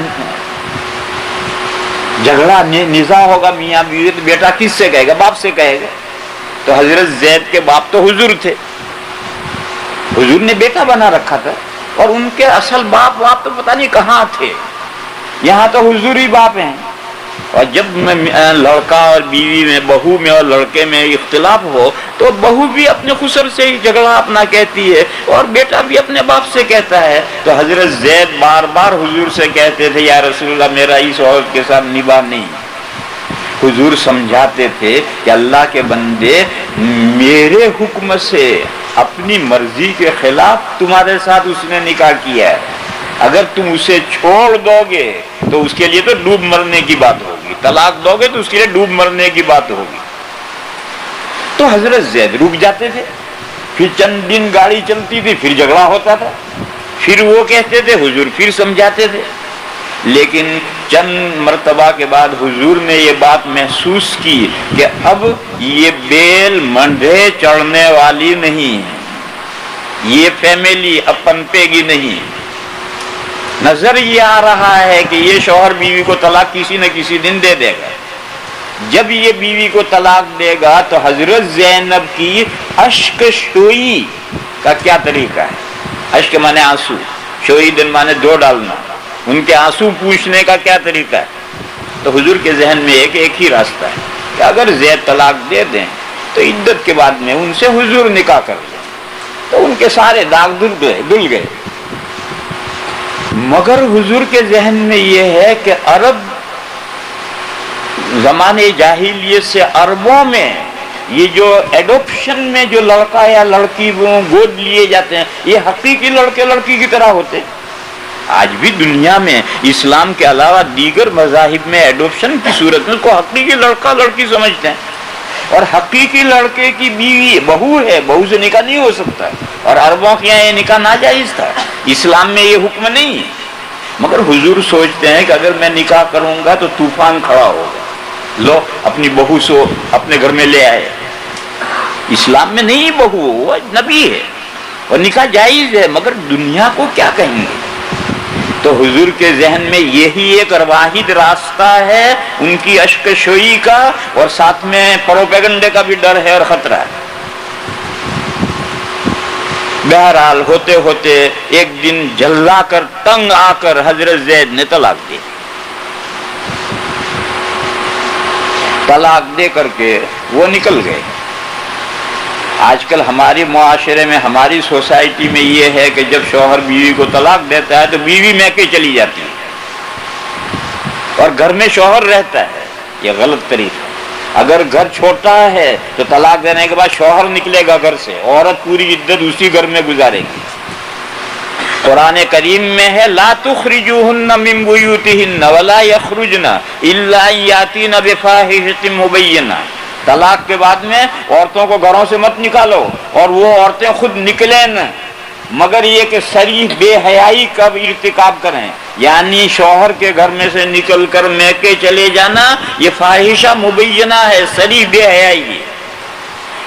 جھگڑا نزاع ہوگا میاں بیوی، تو بیٹا کس سے کہے گا؟ باپ سے کہے گا۔ تو حضرت زید کے باپ تو حضور تھے، حضور نے بیٹا بنا رکھا تھا، اور ان کے اصل باپ تو پتہ نہیں کہاں تھے، یہاں تو حضور ہی باپ ہیں۔ اور جب لڑکا اور بیوی میں، بہو میں اور لڑکے میں اختلاف ہو تو بہو بھی اپنے خسر سے ہی جھگڑا اپنا کہتی ہے اور بیٹا بھی اپنے باپ سے کہتا ہے۔ تو حضرت زید بار بار حضور سے کہتے تھے یا رسول اللہ میرا اس عورت کے ساتھ نباہ نہیں۔ حضور سمجھاتے تھے کہ اللہ کے بندے، میرے حکم سے اپنی مرضی کے خلاف تمہارے ساتھ اس نے نکاح کیا ہے، اگر تم اسے چھوڑ دو گے تو اس کے لیے تو ڈوب مرنے کی بات ہوگی، طلاق دو گے تو اس کے لیے ڈوب مرنے کی بات ہوگی۔ تو حضرت زید رک جاتے تھے، پھر چند دن گاڑی چلتی تھی، پھر جھگڑا ہوتا تھا، پھر وہ کہتے تھے، حضور پھر سمجھاتے تھے۔ لیکن چند مرتبہ کے بعد حضور نے یہ بات محسوس کی کہ اب یہ بیل منڈے چڑھنے والی نہیں، یہ فیملی اب پنپے گی نہیں۔ نظر یہ آ رہا ہے کہ یہ شوہر بیوی کو طلاق کسی نہ کسی دن دے دے گا۔ جب یہ بیوی کو طلاق دے گا تو حضرت زینب کی اشک شوئی کا کیا طریقہ ہے؟ اشک مانے آنسو، شوئی دن مانے دو ڈالنا، ان کے آنسو پوچھنے کا کیا طریقہ ہے؟ تو حضور کے ذہن میں ایک ہی راستہ ہے کہ اگر زید طلاق دے دیں تو عدت کے بعد میں ان سے حضور نکاح کر لیں، تو ان کے سارے داغ دھل گئے۔ مگر حضور کے ذہن میں یہ ہے کہ عرب زمانے جاہلیت سے عربوں میں یہ جو ایڈوپشن میں جو لڑکا یا لڑکی گود لیے جاتے ہیں، یہ حقیقی لڑکے لڑکی کی طرح ہوتے ہیں۔ آج بھی دنیا میں اسلام کے علاوہ دیگر مذاہب میں ایڈوپشن کی صورت میں اس کو حقیقی لڑکا لڑکی سمجھتے ہیں، اور حقیقی لڑکے کی بیوی بہو ہے، بہو سے نکاح نہیں ہو سکتا، اور عربوں کے یہاں یہ نکاح ناجائز تھا، اسلام میں یہ حکم نہیں ہے۔ مگر حضور سوچتے ہیں کہ اگر میں نکاح کروں گا تو طوفان کھڑا ہوگا، لو اپنی بہو سے اپنے گھر میں لے آئے۔ اسلام میں نہیں بہو، وہ نبی ہے اور نکاح جائز ہے، مگر دنیا کو کیا کہیں گے؟ تو حضور کے ذہن میں یہی ایک واحد راستہ ہے ان کی اشک شوئی کا، اور ساتھ میں پروپیگنڈے کا بھی ڈر ہے اور خطرہ ہے۔ بہرحال ہوتے ہوتے ایک دن جھلا کر تنگ آ کر حضرت زید نے طلاق دی۔ طلاق دے کر کے وہ نکل گئے۔ آج کل ہمارے معاشرے میں، ہماری سوسائٹی میں یہ ہے کہ جب شوہر بیوی کو طلاق دیتا ہے تو بیوی میکے چلی جاتی ہے اور گھر میں شوہر رہتا ہے۔ یہ غلط طریقہ۔ اگر گھر چھوٹا ہے تو طلاق دینے کے بعد شوہر نکلے گا گھر سے، عورت پوری عدت اسی گھر میں گزارے گی۔ قرآن کریم میں ہے لا تخرجوہن من بیوتہن ولا یخرجن الا ان یاتین بفاحشۃ مبینہ۔ طلاق کے بعد میں عورتوں کو گھروں سے مت نکالو، اور وہ عورتیں خود نکلیں نہ، مگر یہ کہ صریح بے حیائی کا ارتکاب کریں، یعنی شوہر کے گھر میں سے نکل کر میکے چلے جانا، یہ فاحشہ مبینہ ہے، صریح بے حیائی ہے۔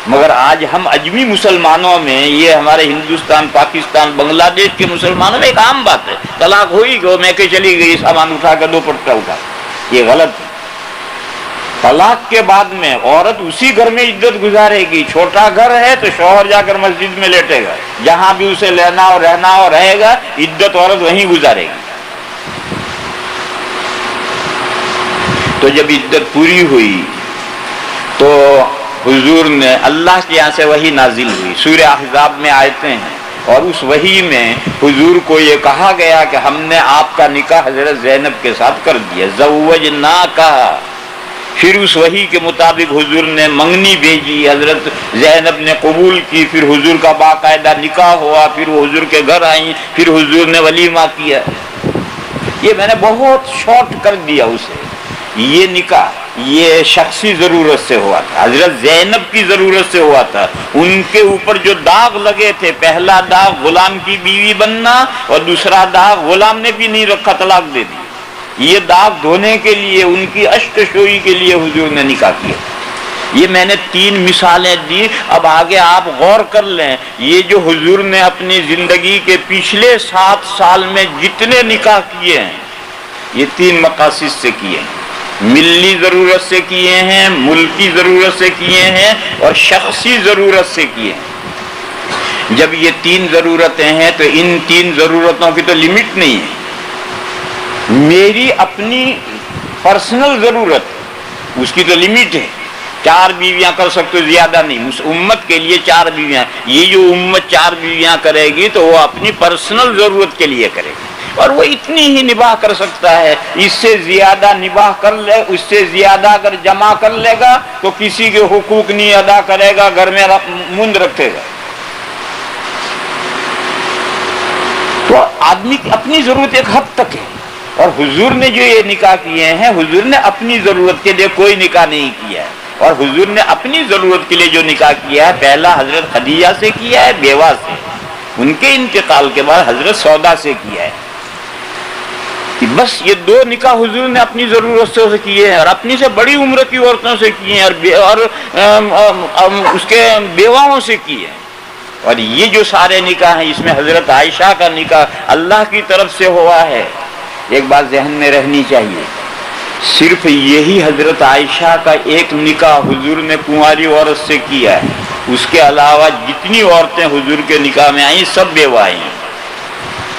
مگر آج ہم اجمی مسلمانوں میں، یہ ہمارے ہندوستان، پاکستان، بنگلہ دیش کے مسلمانوں میں ایک عام بات ہے، طلاق ہوئی گئی، میکے چلی گئی، سامان اٹھا کر دوپٹہ اٹھا، یہ غلط ہے۔ طلاق کے بعد میں عورت اسی گھر میں عدت گزارے گی۔ چھوٹا گھر ہے تو شوہر جا کر مسجد میں لیٹے گا، جہاں بھی اسے لینا اور رہنا اور رہے گا، عدت عورت وہیں گزارے گی۔ تو جب عدت پوری ہوئی تو حضور نے اللہ کے یہاں سے وحی نازل ہوئی، سورہ احزاب میں آیتیں ہیں، اور اس وحی میں حضور کو یہ کہا گیا کہ ہم نے آپ کا نکاح حضرت زینب کے ساتھ کر دیا، زوجناکا۔ پھر اس وحی کے مطابق حضور نے منگنی بھیجی، حضرت زینب نے قبول کی، پھر حضور کا باقاعدہ نکاح ہوا، پھر وہ حضور کے گھر آئیں، پھر حضور نے ولیمہ کیا۔ یہ میں نے بہت شارٹ کر دیا اسے۔ یہ نکاح یہ شخصی ضرورت سے ہوا تھا، حضرت زینب کی ضرورت سے ہوا تھا۔ ان کے اوپر جو داغ لگے تھے، پہلا داغ غلام کی بیوی بننا، اور دوسرا داغ غلام نے بھی نہیں رکھا، طلاق دے دی۔ یہ داغ دھونے کے لیے، ان کی اشک شوئی کے لیے حضور نے نکاح کیا۔ یہ میں نے 3 مثالیں دی۔ اب آگے آپ غور کر لیں، یہ جو حضور نے اپنی زندگی کے پچھلے 7 سال میں جتنے نکاح کیے ہیں، یہ 3 مقاصد سے کیے ہیں۔ ملی ضرورت سے کیے ہیں، ملکی ضرورت سے کیے ہیں، اور شخصی ضرورت سے کیے ہیں۔ جب یہ 3 ضرورتیں ہیں تو ان 3 ضرورتوں کی تو لمٹ نہیں ہے۔ میری اپنی پرسنل ضرورت، اس کی تو لمٹ ہے، 4 بیویاں کر سکتے، زیادہ نہیں۔ اس امت کے لیے 4 بیویاں، یہ جو امت 4 بیویاں کرے گی تو وہ اپنی پرسنل ضرورت کے لیے کرے گی، اور وہ اتنی ہی نباہ کر سکتا ہے۔ اس سے زیادہ نباہ کر لے، اس سے زیادہ اگر جمع کر لے گا تو کسی کے حقوق نہیں ادا کرے گا، گھر میں مند رکھے گا۔ تو آدمی کی اپنی ضرورت ایک حد تک ہے، اور حضور نے جو یہ نکاح کیے ہیں، حضور نے اپنی ضرورت کے لیے کوئی نکاح نہیں کیا ہے، اور حضور نے اپنی ضرورت کے لیے جو نکاح کیا ہے، پہلا حضرت خدیجہ سے کیا ہے، بیوہ سے، ان کے انتقال کے بعد حضرت سودا سے کیا ہے۔ بس یہ 2 نکاح حضور نے اپنی ضرورت سے کیے ہیں، اور اپنی سے بڑی عمر کی عورتوں سے کیے ہیں، اور اس کے بیواؤں سے کیے ہیں۔ اور یہ جو سارے نکاح ہیں، اس میں حضرت عائشہ کا نکاح اللہ کی طرف سے ہوا ہے۔ ایک بات ذہن میں رہنی چاہیے، صرف یہی حضرت عائشہ کا ایک نکاح حضور نے کنواری عورت سے کیا ہے، اس کے علاوہ جتنی عورتیں حضور کے نکاح میں آئیں سب بیوہ آئی ہیں۔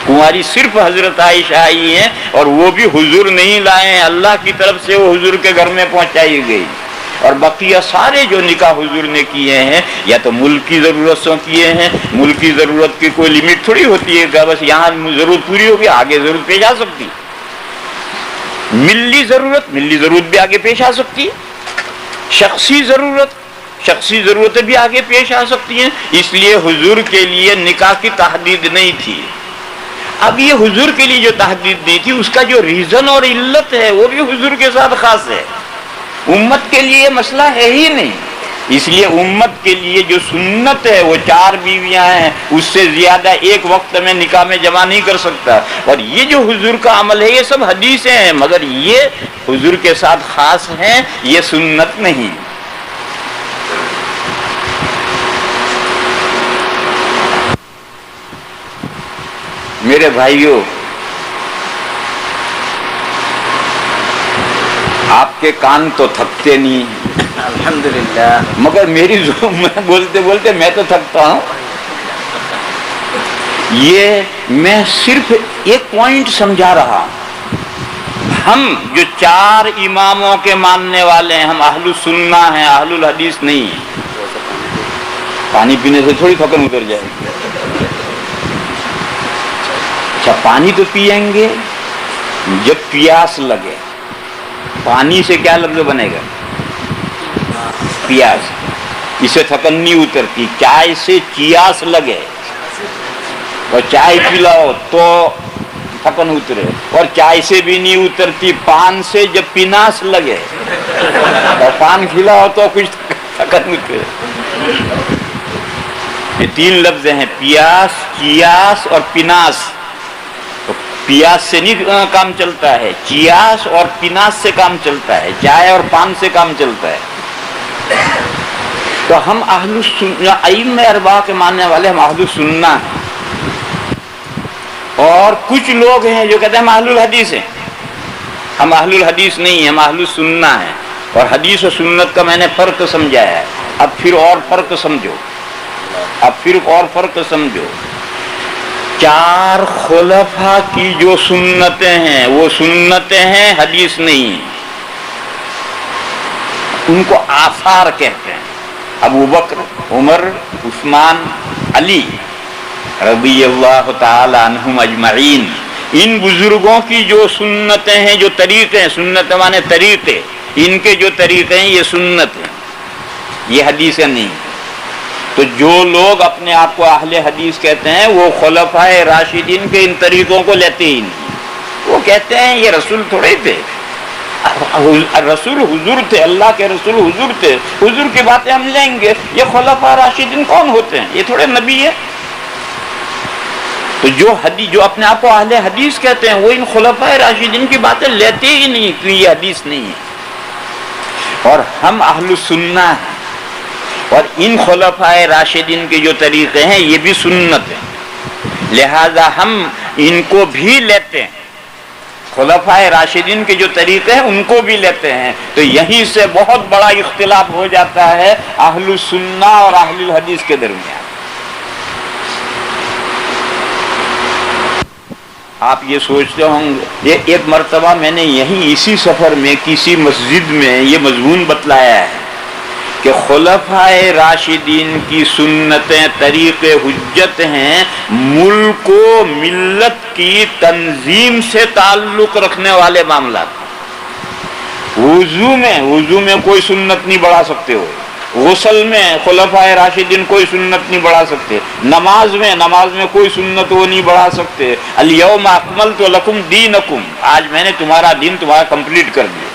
کنواری صرف حضرت عائشہ آئی ہیں، اور وہ بھی حضور نہیں لائے ہیں، اللہ کی طرف سے وہ حضور کے گھر میں پہنچائی گئی۔ اور بقیہ سارے جو نکاح حضور نے کیے ہیں، یا تو ملک کی ضرورت سے کیے ہیں، ملک کی ضرورت کی کوئی لمٹ تھوڑی ہوتی ہے کہ بس یہاں ضرورت پوری ہوگی، آگے ضرورت پیش آ سکتی۔ ملی ضرورت بھی آگے پیش آ سکتی ہے، شخصی ضرورتیں بھی آگے پیش آ سکتی ہیں۔ اس لیے حضور کے لیے نکاح کی تحدید نہیں تھی۔ اب یہ حضور کے لیے جو تحدید دی تھی، اس کا جو ریزن اور علت ہے، وہ بھی حضور کے ساتھ خاص ہے، امت کے لیے یہ مسئلہ ہے ہی نہیں۔ اس لیے امت کے لیے جو سنت ہے وہ 4 بیویاں ہیں، اس سے زیادہ ایک وقت میں نکاح میں جمع نہیں کر سکتا۔ اور یہ جو حضور کا عمل ہے، یہ سب حدیثیں ہیں، مگر یہ حضور کے ساتھ خاص ہیں، یہ سنت نہیں۔ میرے بھائیوں، آپ کے کان تو تھکتے نہیں الحمدللہ، مگر میری میں بولتے بولتے میں تو تھکتا ہوں۔ یہ میں صرف ایک پوائنٹ سمجھا رہا ہوں۔ ہم جو 4 اماموں کے ماننے والے ہیں، ہم اہل السنہ ہیں، اہل الحدیث نہیں ہیں۔ پانی پینے سے تھوڑی تھکن اتر جائے گی۔ اچھا، پانی تو پئیں گے جب پیاس لگے۔ پانی سے کیا لفظ بنے گا؟ پیاس۔ اسے تھکن نہیں اترتی۔ چائے سے چیاس لگے اور چائے پلاؤ تو تھکن اترے، اور چائے سے بھی نہیں اترتی۔ پان سے جب پیناس لگے اور پان کھلاؤ تو کچھ تھکن اترے۔ یہ 3 لفظ ہیں، پیاس، چیاس اور پیناس۔ پیاس سے نہیں کام چلتا ہے، چیاس اور پیناس سے کام چلتا ہے، چائے اور پان سے کام چلتا ہے۔ تو ہم اہل السنہ، ائمہ 4 کے ماننے والے، ہم اہل السنہ ہیں۔ اور کچھ لوگ ہیں جو کہتے ہیں ہم اہل الحدیث ہیں۔ ہم اہل الحدیث نہیں ہیں، ہم اہل السنہ ہیں۔ اور حدیث و سنت کا میں نے فرق سمجھایا ہے، اب پھر اور فرق سمجھو۔ 4 خلفاء کی جو سنتیں ہیں وہ سنتیں ہیں، حدیث نہیں ہیں۔ ان کو آثار کہتے ہیں۔ ابو بکر، عمر، عثمان، علی، رضی اللہ تعالی عنہم اجمعین، ان بزرگوں کی جو سنتیں ہیں، جو طریقے ہیں، سنت مانے طریقے، ان کے جو طریقے ہیں یہ سنت ہیں، یہ حدیثیں نہیں۔ تو جو لوگ اپنے آپ کو اہل حدیث کہتے ہیں وہ خلفائے راشدین کے ان طریقوں کو لیتے ہی نہیں۔ وہ کہتے ہیں یہ رسول تھوڑے تھے، رسول حضور تھے، اللہ کے رسول حضور تھے، حضور کی باتیں ہم لیں گے۔ یہ خلفائے راشدین کون ہوتے ہیں؟ یہ تھوڑے نبی ہے۔ تو جو اپنے آپ کو اہل حدیث کہتے ہیں وہ ان خلفائے راشدین کی باتیں لیتے ہی نہیں کہ یہ حدیث نہیں ہے۔ اور ہم اہل سنہ ہیں، اور ان خلفائے راشدین کے جو طریقے ہیں یہ بھی سنت ہیں، لہذا ہم ان کو بھی لیتے ہیں، خلفائے راشدین کے جو طریقے ہیں ان کو بھی لیتے ہیں۔ تو یہیں سے بہت بڑا اختلاف ہو جاتا ہے اہل سنہ اور اہل الحدیث کے درمیان۔ آپ یہ سوچتے ہوں گے، ایک مرتبہ میں نے یہیں اسی سفر میں کسی مسجد میں یہ مضمون بتلایا ہے کہ خلفائے راشدین کی سنتیں طریقے حجت ہیں ملک و ملت کی تنظیم سے تعلق رکھنے والے معاملات۔ وضو میں کوئی سنت نہیں بڑھا سکتے ہو، غسل میں خلفائے راشدین کوئی سنت نہیں بڑھا سکتے، نماز میں کوئی سنت وہ نہیں بڑھا سکتے۔ الیوم اکملت لکم دینکم، آج میں نے تمہارا دین تمہارا کمپلیٹ کر دیا،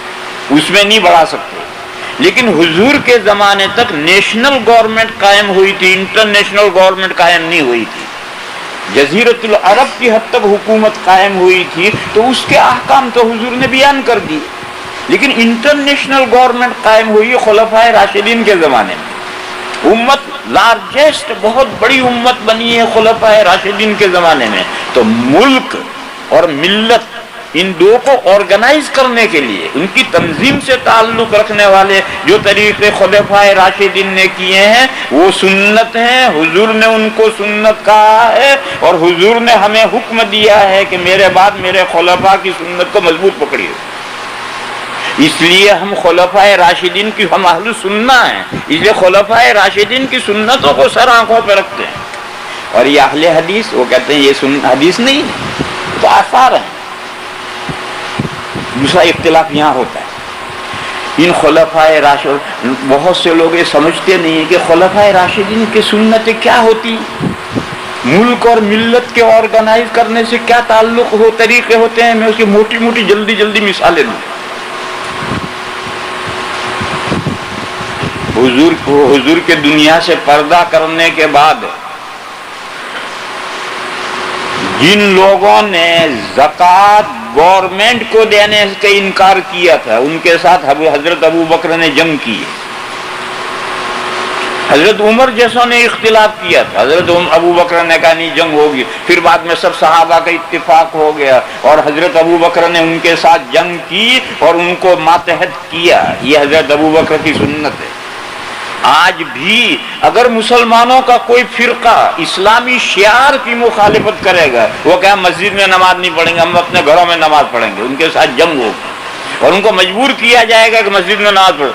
اس میں نہیں بڑھا سکتے۔ لیکن حضور کے زمانے تک نیشنل گورنمنٹ قائم ہوئی تھی، انٹرنیشنل گورنمنٹ قائم نہیں ہوئی تھی، جزیرۃ العرب کی حد تک حکومت قائم ہوئی تھی، تو اس کے احکام تو حضور نے بیان کر دی۔ لیکن انٹرنیشنل گورنمنٹ قائم ہوئی خلفائے راشدین کے زمانے میں، امت لارجسٹ بہت بڑی امت بنی ہے خلفائے راشدین کے زمانے میں۔ تو ملک اور ملت ان دو کو آرگنائز کرنے کے لیے ان کی تنظیم سے تعلق رکھنے والے جو طریقے خلفائے راشدین نے کیے ہیں وہ سنت ہیں، حضور نے ان کو سنت کہا ہے، اور حضور نے ہمیں حکم دیا ہے کہ میرے بعد میرے خلفاء کی سنت کو مضبوط پکڑیے۔ اس لیے ہم خلفائے راشدین کی، ہم اہل سنہ ہیں، اس لیے خلفائے راشدین کی سنتوں کو سر آنکھوں پہ رکھتے ہیں۔ اور یہ اہل حدیث وہ کہتے ہیں یہ حدیث نہیں ہے، تو آثار ہیں۔ دوسرا اختلاف یہاں ہوتا ہے، ان خلفائے راشدین، بہت سے لوگ یہ سمجھتے نہیں ہیں کہ خلفائے راشدین کی سنتیں کیا ہوتی، ملک اور ملت کے آرگنائز کرنے سے کیا تعلق ہو، طریقے ہوتے ہیں۔ میں اس کی موٹی موٹی جلدی مثالیں دوں۔ حضور کے دنیا سے پردہ کرنے کے بعد جن لوگوں نے زکوٰۃ گورنمنٹ کو دینے کا انکار کیا تھا ان کے ساتھ حضرت ابو بکر نے جنگ کی، حضرت عمر جیسوں نے اختلاف کیا تھا، حضرت ابو بکر نے کہا نہیں جنگ ہوگی، پھر بعد میں سب صحابہ کا اتفاق ہو گیا اور حضرت ابو بکر نے ان کے ساتھ جنگ کی اور ان کو ماتحت کیا۔ یہ حضرت ابو بکر کی سنت ہے۔ آج بھی اگر مسلمانوں کا کوئی فرقہ اسلامی شعار کی مخالفت کرے گا، وہ کہ ہم مسجد میں نماز نہیں پڑھیں گے، ہم اپنے گھروں میں نماز پڑھیں گے، ان کے ساتھ جنگ ہوگی اور ان کو مجبور کیا جائے گا کہ مسجد میں نماز پڑھو۔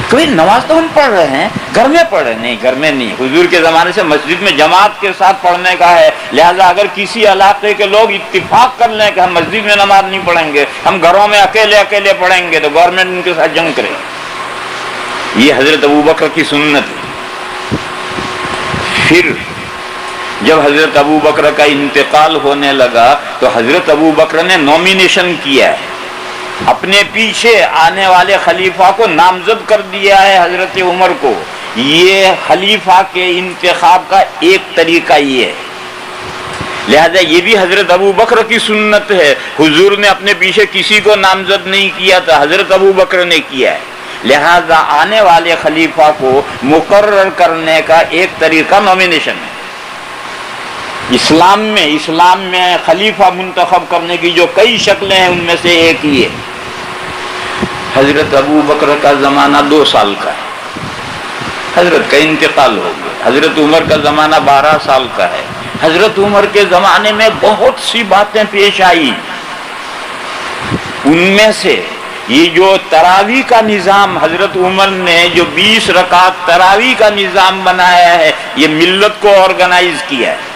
کوئی نماز تو ہم پڑھ رہے ہیں، گھر میں پڑھ رہے ہیں، نہیں گھر میں نہیں، حضور کے زمانے سے مسجد میں جماعت کے ساتھ پڑھنے کا ہے، لہذا اگر کسی علاقے کے لوگ اتفاق کر لیں کہ ہم مسجد میں نماز نہیں پڑھیں گے، ہم گھروں میں اکیلے پڑھیں گے، تو گورنمنٹ ان کے ساتھ جنگ کرے گی۔ یہ حضرت ابو بکر کی سنت ہے۔ پھر جب حضرت ابو بکر کا انتقال ہونے لگا تو حضرت ابو بکر نے نومینیشن کیا ہے، اپنے پیچھے آنے والے خلیفہ کو نامزد کر دیا ہے حضرت عمر کو۔ یہ خلیفہ کے انتخاب کا ایک طریقہ یہ ہے، لہذا یہ بھی حضرت ابو بکر کی سنت ہے۔ حضور نے اپنے پیچھے کسی کو نامزد نہیں کیا تھا، حضرت ابو بکر نے کیا ہے، لہذا آنے والے خلیفہ کو مقرر کرنے کا ایک طریقہ نومینیشن ہے۔ اسلام میں خلیفہ منتخب کرنے کی جو کئی شکلیں ہیں ان میں سے ایک ہی ہے۔ حضرت ابو بکر کا زمانہ 2 سال کا ہے، حضرت کا انتقال ہو گیا۔ حضرت عمر کا زمانہ 12 سال کا ہے۔ حضرت عمر کے زمانے میں بہت سی باتیں پیش آئی، ان میں سے یہ جو تراویح کا نظام حضرت عمر نے جو 20 رکعت تراویح کا نظام بنایا ہے، یہ ملت کو آرگنائز کیا ہے،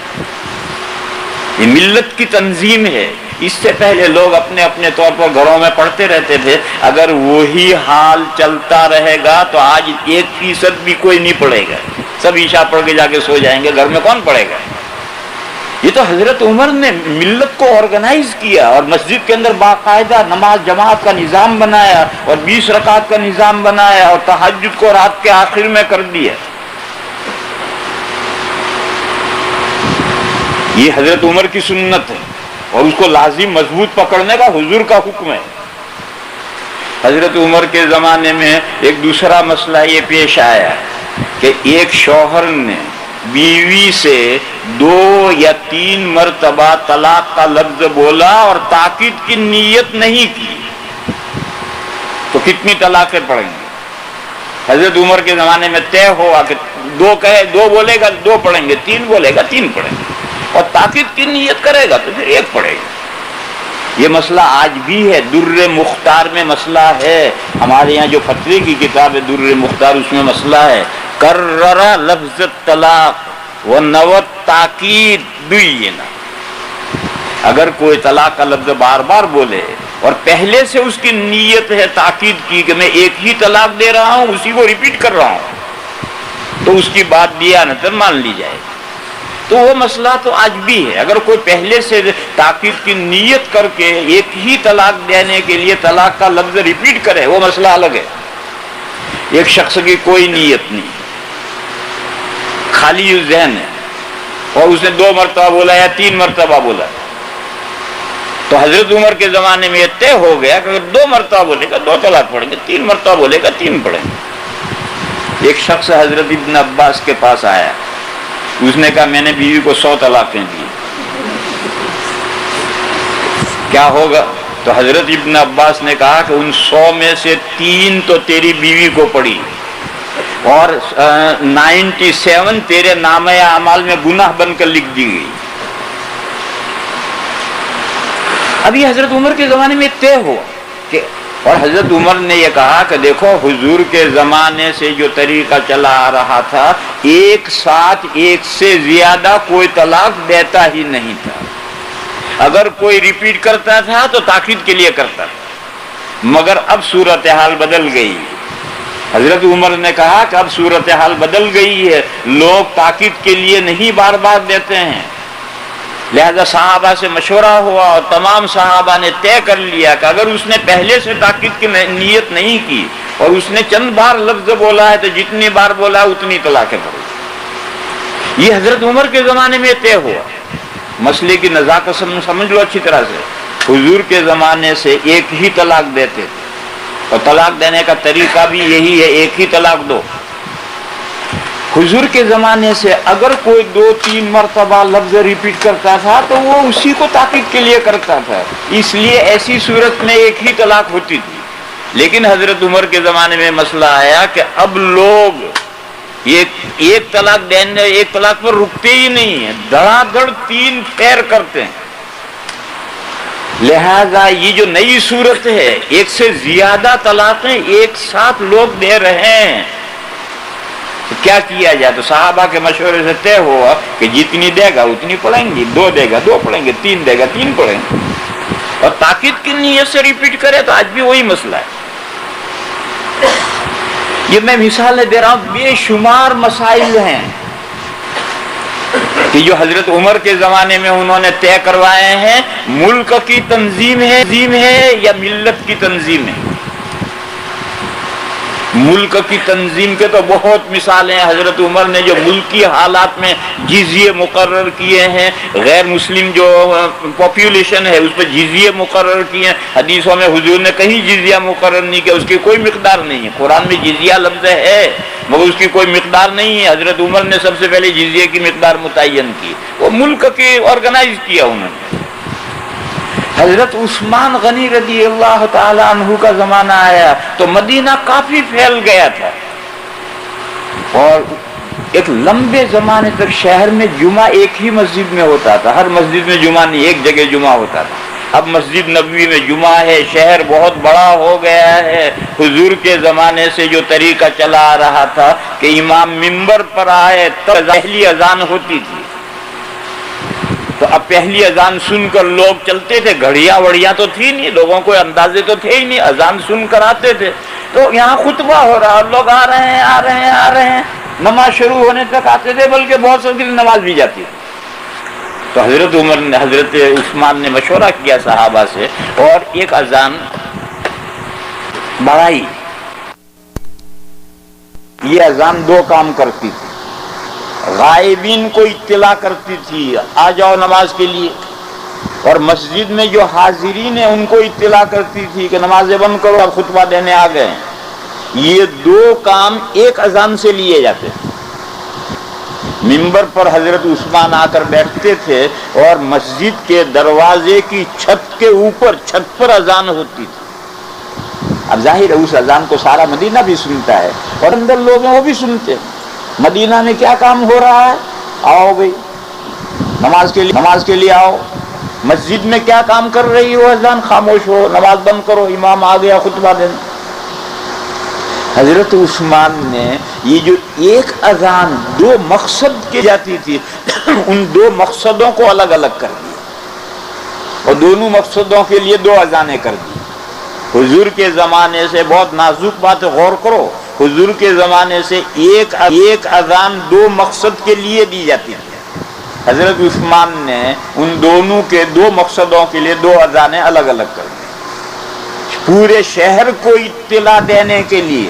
یہ ملت کی تنظیم ہے۔ اس سے پہلے لوگ اپنے اپنے طور پر گھروں میں پڑھتے رہتے تھے، اگر وہی حال چلتا رہے گا تو آج 1% بھی کوئی نہیں پڑھے گا، سب عشاء پڑھ کے جا کے سو جائیں گے، گھر میں کون پڑھے گا؟ یہ تو حضرت عمر نے ملت کو آرگنائز کیا اور مسجد کے اندر باقاعدہ نماز جماعت کا نظام بنایا اور 20 رکعت کا نظام بنایا اور تہجد کو رات کے آخر میں کر دیا۔ یہ حضرت عمر کی سنت ہے اور اس کو لازم مضبوط پکڑنے کا حضور کا حکم ہے۔ حضرت عمر کے زمانے میں ایک دوسرا مسئلہ یہ پیش آیا کہ ایک شوہر نے بیوی سے 2 یا 3 مرتبہ طلاق کا لفظ بولا اور تاکید کی نیت نہیں کی، تو کتنی طلاقیں پڑیں گے؟ حضرت عمر کے زمانے میں طے ہوا کہ 2 کہے 2 بولے گا 2 پڑھیں گے، 3 بولے گا 3 پڑھیں گے، اور تاکید کی نیت کرے گا تو پھر 1 پڑھے گا۔ یہ مسئلہ آج بھی ہے، در مختار میں مسئلہ ہے، ہمارے یہاں جو فتوی کی کتاب ہے در مختار، اس میں مسئلہ ہے کرر لفظ طلاق و نوت تاکید دوینا۔ اگر کوئی طلاق کا لفظ بار بار بولے اور پہلے سے اس کی نیت ہے تاکید کی کہ میں ایک ہی طلاق دے رہا ہوں، اسی کو ریپیٹ کر رہا ہوں، تو اس کی بات دیانتاً مان لی جائے۔ تو وہ مسئلہ تو آج بھی ہے، اگر کوئی پہلے سے تاکید کی نیت کر کے ایک ہی طلاق دینے کے لیے طلاق کا لفظ ریپیٹ کرے، وہ مسئلہ الگ ہے۔ ایک شخص کی کوئی نیت نہیں، خالی ذہن ہے، اور اس نے 2 مرتبہ بولا یا 3 مرتبہ بولا، تو حضرت عمر کے زمانے میں یہ طے ہو گیا کہ اگر 2 مرتبہ بولے گا 2 طلاق پڑھیں گے، 3 مرتبہ بولے گا 3 پڑھیں گے۔ ایک شخص حضرت ابن عباس کے پاس آیا، اس نے کہا میں نے بیوی کو 100 طلاقیں دی، کیا ہوگا؟ تو حضرت ابن عباس نے کہا کہ ان 100 میں سے 3 تو تیری بیوی کو پڑی اور 97 تیرے نامہ اعمال میں گناہ بن کر لکھ دی گئی۔ ابھی حضرت عمر کے زمانے میں طے ہوا کہ، اور حضرت عمر نے یہ کہا کہ دیکھو حضور کے زمانے سے جو طریقہ چلا آ رہا تھا، ایک ساتھ ایک سے زیادہ کوئی طلاق دیتا ہی نہیں تھا، اگر کوئی ریپیٹ کرتا تھا تو تاکید کے لیے کرتا تھا، مگر اب صورتحال بدل گئی۔ حضرت عمر نے کہا کہ اب صورتحال بدل گئی ہے، لوگ تاکید کے لیے نہیں بار بار دیتے ہیں، لہذا صحابہ سے مشورہ ہوا اور تمام صحابہ نے طے کر لیا کہ اگر اس نے پہلے سے تاکید کی نیت نہیں کی اور اس نے چند بار لفظ بولا ہے تو جتنی بار بولا اتنی طلاقیں پڑو۔ یہ حضرت عمر کے زمانے میں طے ہوا۔ مسئلے کی نزاکت سمجھ لو اچھی طرح سے، حضور کے زمانے سے ایک ہی طلاق دیتے تھے، اور طلاق دینے کا طریقہ بھی یہی ہے، ایک ہی طلاق دو۔ حضور کے زمانے سے اگر کوئی 2-3 مرتبہ لفظ ریپیٹ کرتا تھا تو وہ اسی کو تاکید کے لیے کرتا تھا، اس لیے ایسی صورت میں ایک ہی طلاق ہوتی تھی۔ لیکن حضرت عمر کے زمانے میں مسئلہ آیا کہ اب لوگ ایک طلاق دینے، ایک طلاق پر رکتے ہی نہیں ہیں، دھڑا دھڑ 3 پھیر کرتے ہیں، لہذا یہ جو نئی صورت ہے، ایک سے زیادہ طلاقیں ایک ساتھ لوگ دے رہے ہیں، تو کیا کیا جائے؟ تو صحابہ کے مشورے سے طے ہوا کہ جتنی دے گا اتنی پڑھیں گے، 2 دے گا 2 پڑھیں گے، 3 دے گا 3 پڑھیں گے، اور تاکید کی نیت سے ریپیٹ کرے تو آج بھی وہی مسئلہ ہے۔ یہ میں مثالیں دے رہا ہوں، بے شمار مسائل ہیں کہ جو حضرت عمر کے زمانے میں انہوں نے طے کروائے ہیں، ملک کی تنظیم ہے یا ملت کی تنظیم ہے۔ ملک کی تنظیم کے تو بہت مثالیں ہیں، حضرت عمر نے جو ملکی حالات میں جزیے مقرر کیے ہیں، غیر مسلم جو پاپولیشن ہے اس پہ جزیے مقرر کیے ہیں، حدیثوں میں حضور نے کہیں جزیہ مقرر نہیں کیا، اس کی کوئی مقدار نہیں ہے، قرآن میں جزیہ لفظ ہے مگر اس کی کوئی مقدار نہیں ہے، حضرت عمر نے سب سے پہلے جزیے کی مقدار متعین کی، وہ ملک کی آرگنائز کیا انہوں نے۔ حضرت عثمان غنی رضی اللہ تعالی عنہ کا زمانہ آیا تو مدینہ کافی پھیل گیا تھا، اور ایک لمبے زمانے تک شہر میں جمعہ ایک ہی مسجد میں ہوتا تھا، ہر مسجد میں جمعہ نہیں، ایک جگہ جمعہ ہوتا تھا۔ اب مسجد نبوی میں جمعہ ہے، شہر بہت بڑا ہو گیا ہے۔ حضور کے زمانے سے جو طریقہ چلا آ رہا تھا کہ امام منبر پر آئے تو پہلی اذان ہوتی تھی، تو اب پہلی اذان سن کر لوگ چلتے تھے، گھڑیاں وڑیاں تو تھی نہیں، لوگوں کو اندازے تو تھے ہی نہیں، اذان سن کر آتے تھے۔ تو یہاں خطبہ ہو رہا اور لوگ آ رہے ہیں آ رہے ہیں آ رہے ہیں، نماز شروع ہونے تک آتے تھے، بلکہ بہت سے دن نماز بھی جاتی تھی۔ تو حضرت عثمان نے مشورہ کیا صحابہ سے اور ایک اذان بڑھائی۔ یہ اذان دو کام کرتی تھی، غائبین کو اطلاع کرتی تھی آ جاؤ نماز کے لیے، اور مسجد میں جو حاضرین ہیں ان کو اطلاع کرتی تھی کہ نمازیں بند کرو اب خطبہ دینے آ گئے ہیں۔ یہ دو کام ایک اذان سے لیے جاتے تھے۔ منبر پر حضرت عثمان آ کر بیٹھتے تھے اور مسجد کے دروازے کی چھت کے اوپر چھت پر اذان ہوتی تھی۔ اب ظاہر ہے اس اذان کو سارا مدینہ بھی سنتا ہے اور اندر لوگ ہیں وہ بھی سنتے ہیں۔ مدینہ میں کیا کام ہو رہا ہے؟ آؤ بھائی نماز کے لیے آؤ۔ مسجد میں کیا کام کر رہی ہو اذان؟ خاموش ہو، نماز بند کرو، امام آ گیا خطبہ دینے۔ حضرت عثمان نے یہ جو ایک اذان دو مقصد کی جاتی تھی ان دو مقصدوں کو الگ الگ کر دیا اور دونوں مقصدوں کے لیے دو اذانیں کر دی۔ حضور کے زمانے سے، بہت نازک بات ہے غور کرو، حضور کے زمانے سے ایک اذان دو مقصد کے لیے دی جاتی تھی۔ حضرت عثمان نے ان دونوں کے دو مقصدوں کے لیے دو اذانیں الگ الگ کر دی۔ پورے شہر کو اطلاع دینے کے لیے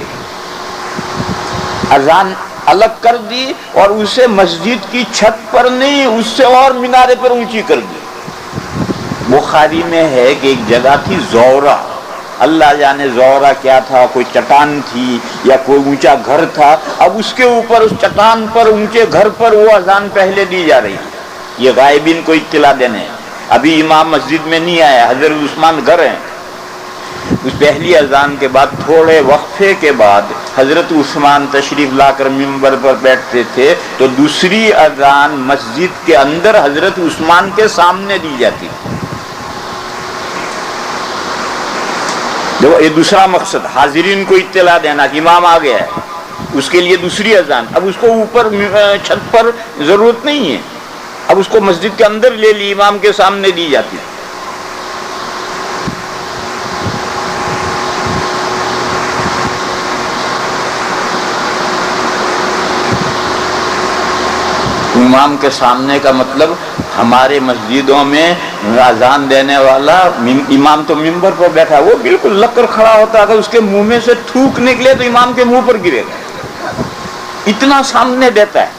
اذان الگ کر دی اور اسے مسجد کی چھت پر نہیں، اس سے اور مینارے پر اونچی کر دی۔ بخاری میں ہے کہ ایک جگہ تھی زورہ، اللہ جانے زورہ کیا تھا، کوئی چٹان تھی یا کوئی اونچا گھر تھا، اب اس کے اوپر اس چٹان پر اونچے گھر پر وہ اذان پہلے دی جا رہی ہے، یہ غائبین کو اطلاع دینے۔ ابھی امام مسجد میں نہیں آیا، حضرت عثمان گھر ہیں۔ اس پہلی اذان کے بعد تھوڑے وقفے کے بعد حضرت عثمان تشریف لا کر منبر پر بیٹھتے تھے تو دوسری اذان مسجد کے اندر حضرت عثمان کے سامنے دی جاتی تھی۔ دیکھو یہ دوسرا مقصد، حاضرین کو اطلاع دینا کہ امام آ گیا ہے، اس کے لیے دوسری اذان۔ اب اس کو اوپر چھت پر ضرورت نہیں ہے، اب اس کو مسجد کے اندر لے لی، امام کے سامنے دی جاتی ہے۔ امام کے سامنے کا مطلب ہمارے مسجدوں میں اذان دینے والا امام تو منبر پر بیٹھا ہے، وہ بالکل لگ کر کھڑا ہوتا ہے، اگر اس کے منہ میں سے تھوک نکلے تو امام کے منہ پر گرے گا، اتنا سامنے دیتا ہے۔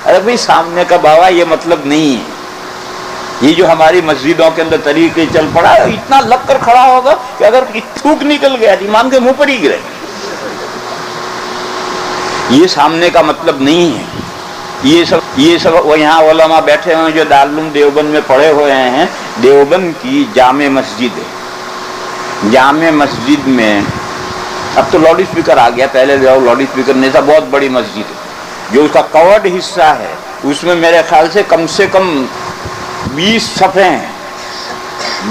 ارے بھائی سامنے کا بابا یہ مطلب نہیں ہے، یہ جو ہماری مسجدوں کے اندر طریقے چل پڑا ہے اتنا لگ کر کھڑا ہوگا کہ اگر تھوک نکل گیا تو امام کے منہ پر ہی گرے گا، یہ سامنے کا مطلب نہیں ہے۔ یہ سب یہاں علماء بیٹھے ہوئے جو دارالعلوم دیوبند میں پڑھے ہوئے ہیں، دیوبند کی جامع مسجد ہے، جامع مسجد میں اب تو لاؤڈ اسپیکر آ گیا، پہلے لاؤڈ اسپیکر نہیں تھا، بہت بڑی مسجد ہے، جو اس کا کورڈ حصہ ہے اس میں میرے خیال سے کم 20 صفحے ہیں،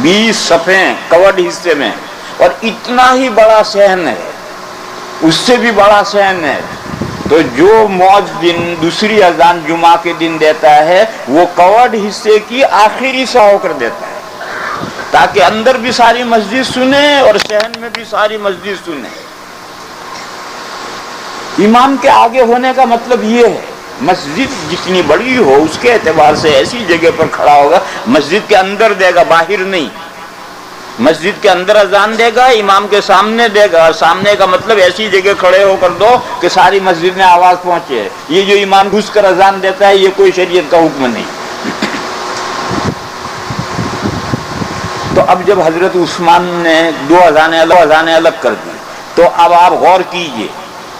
20 صفحے ہیں کورڈ حصے میں، اور اتنا ہی بڑا صحن ہے، اس سے بھی بڑا صحن ہے۔ تو جو مؤذن دوسری اذان جمعہ کے دن دیتا ہے وہ کورڈ حصے کی آخری سا ہو کر دیتا ہے تاکہ اندر بھی ساری مسجد سنے اور صحن میں بھی ساری مسجد سنے۔ امام کے آگے ہونے کا مطلب یہ ہے مسجد جتنی بڑی ہو اس کے اعتبار سے ایسی جگہ پر کھڑا ہوگا، مسجد کے اندر دے گا، باہر نہیں، مسجد کے اندر اذان دے گا، امام کے سامنے دے گا، اور سامنے کا مطلب ایسی جگہ کھڑے ہو کر دو کہ ساری مسجد میں آواز پہنچے۔ یہ جو امام گھس کر اذان دیتا ہے یہ کوئی شریعت کا حکم نہیں۔ تو اب جب حضرت عثمان نے دو اذانیں الگ کر دی تو اب آپ غور کیجئے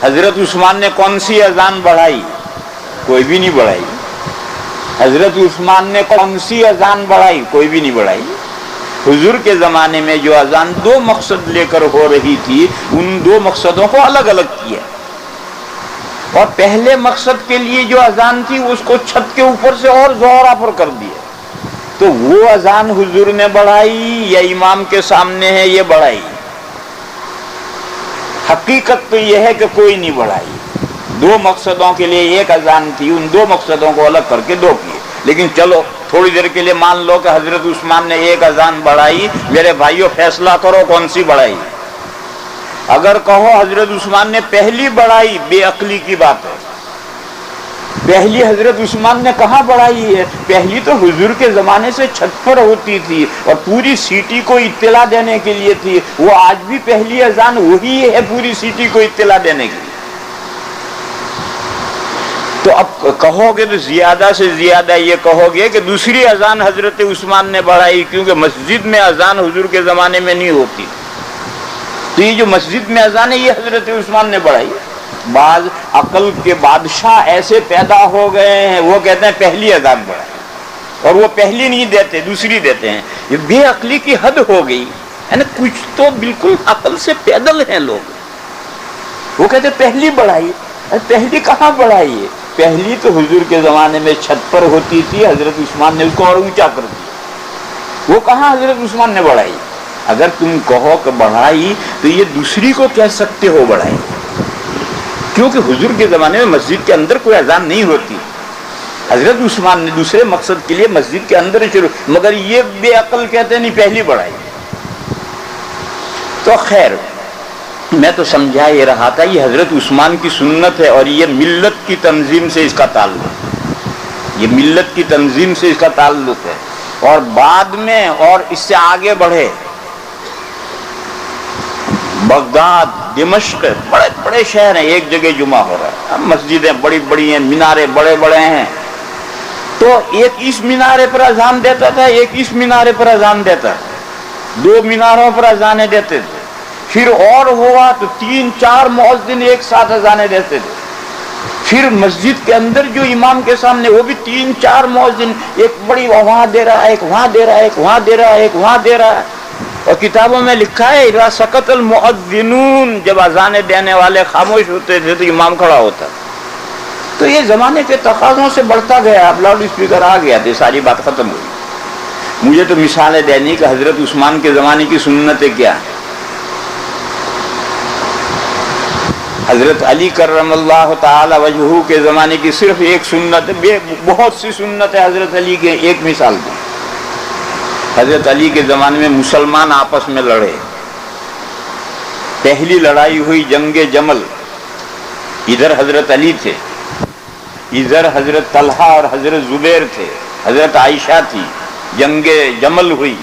حضرت عثمان نے کون سی اذان بڑھائی؟ کوئی بھی نہیں بڑھائی۔ حضرت عثمان نے کون سی اذان بڑھائی؟ کوئی بھی نہیں بڑھائی۔ حضور کے زمانے میں جو اذان دو مقصد لے کر ہو رہی تھی ان دو مقصدوں کو الگ الگ کیا، اور پہلے مقصد کے لیے جو اذان تھی اس کو چھت کے اوپر سے اور زہرا پر کر دیا، تو وہ اذان حضور نے بڑھائی یا امام کے سامنے ہے یہ بڑھائی؟ حقیقت تو یہ ہے کہ کوئی نہیں بڑھائی، دو مقصدوں کے لیے ایک اذان تھی، ان دو مقصدوں کو الگ کر کے دو کیے۔ لیکن چلو تھوڑی دیر کے لیے مان لو کہ حضرت عثمان نے ایک اذان بڑھائی، میرے بھائیوں فیصلہ کرو کون سی بڑھائی؟ اگر کہو حضرت عثمان نے پہلی بڑھائی، بے عقلی کی بات ہے۔ پہلی حضرت عثمان نے کہاں بڑھائی ہے؟ پہلی تو حضور کے زمانے سے چھت پر ہوتی تھی اور پوری سٹی کو اطلاع دینے کے لیے تھی، وہ آج بھی پہلی اذان وہی ہے پوری سٹی کو اطلاع دینے کے لیے۔ تو اب کہو گے تو زیادہ سے زیادہ یہ کہو گے کہ دوسری اذان حضرت عثمان نے بڑھائی، کیونکہ مسجد میں اذان حضور کے زمانے میں نہیں ہوتی، تو یہ جو مسجد میں اذان ہے یہ حضرت عثمان نے بڑھائی۔ بعض عقل کے بادشاہ ایسے پیدا ہو گئے ہیں، وہ کہتے ہیں پہلی اذان بڑھائی، اور وہ پہلی نہیں دیتے، دوسری دیتے ہیں۔ یہ بے عقلی کی حد ہو گئی ہے نا، کچھ تو بالکل عقل سے پیدل ہیں لوگ۔ وہ کہتے ہیں پہلی بڑھائی، پہلی کہاں بڑھائی ہے؟ پہلی تو حضور کے زمانے میں چھت پر ہوتی تھی، حضرت عثمان نے اس کو اور اونچا کر دیا، وہ کہاں حضرت عثمان نے بڑھائی؟ اگر تم کہو کہ بڑھائی تو یہ دوسری کو کہہ سکتے ہو بڑھائی، کیونکہ حضور کے زمانے میں مسجد کے اندر کوئی اذان نہیں ہوتی، حضرت عثمان نے دوسرے مقصد کے لیے مسجد کے اندر شروع، مگر یہ بے عقل کہتے نہیں پہلی بڑھائی۔ تو خیر میں تو سمجھا یہ رہا تھا یہ حضرت عثمان کی سنت ہے، اور یہ ملت کی تنظیم سے اس کا تعلق ہے، یہ ملت کی تنظیم سے اس کا تعلق ہے۔ اور بعد میں اور اس سے آگے بڑھے بغداد، دمشق، بڑے بڑے شہر ہیں، ایک جگہ جمعہ ہو رہا ہے، مسجدیں بڑی بڑی ہیں، مینارے بڑے بڑے ہیں، تو ایک اس مینارے پر اذان دیتا تھا، ایک اس مینارے پر اذان دیتا تھا، دو میناروں پر اذانیں دیتے تھے۔ پھر اور ہوا تو 3-4 مؤذن ایک ساتھ اذانیں دیتے تھے۔ پھر مسجد کے اندر جو امام کے سامنے وہ بھی 3-4 مؤذن، ایک بڑی وہاں دے رہا ہے، ایک وہاں دے رہا ہے، ایک وہاں دے رہا ہے، ایک وہاں دے رہا ہے۔ اور کتابوں میں لکھا ہے اذا سکت المؤذنون، جب اذانیں دینے والے خاموش ہوتے تھے تو امام کھڑا ہوتا۔ تو یہ زمانے کے تقاضوں سے بڑھتا گیا، اب لاؤڈ اسپیکر آ گیا تو ساری بات ختم ہوئی۔ مجھے تو مثالیں دینی کہ حضرت عثمان کے زمانے کی سنتیں کیا ہیں۔ حضرت علی کرم اللہ تعالی وجہہ کے زمانے کی صرف ایک سنت، بہت سی سنت ہے حضرت علی کے، ایک مثال دیں۔ حضرت علی کے زمانے میں مسلمان آپس میں لڑے، پہلی لڑائی ہوئی جنگ جمل، ادھر حضرت علی تھے، ادھر حضرت طلحہ اور حضرت زبیر تھے، حضرت عائشہ تھی، جنگ جمل ہوئی۔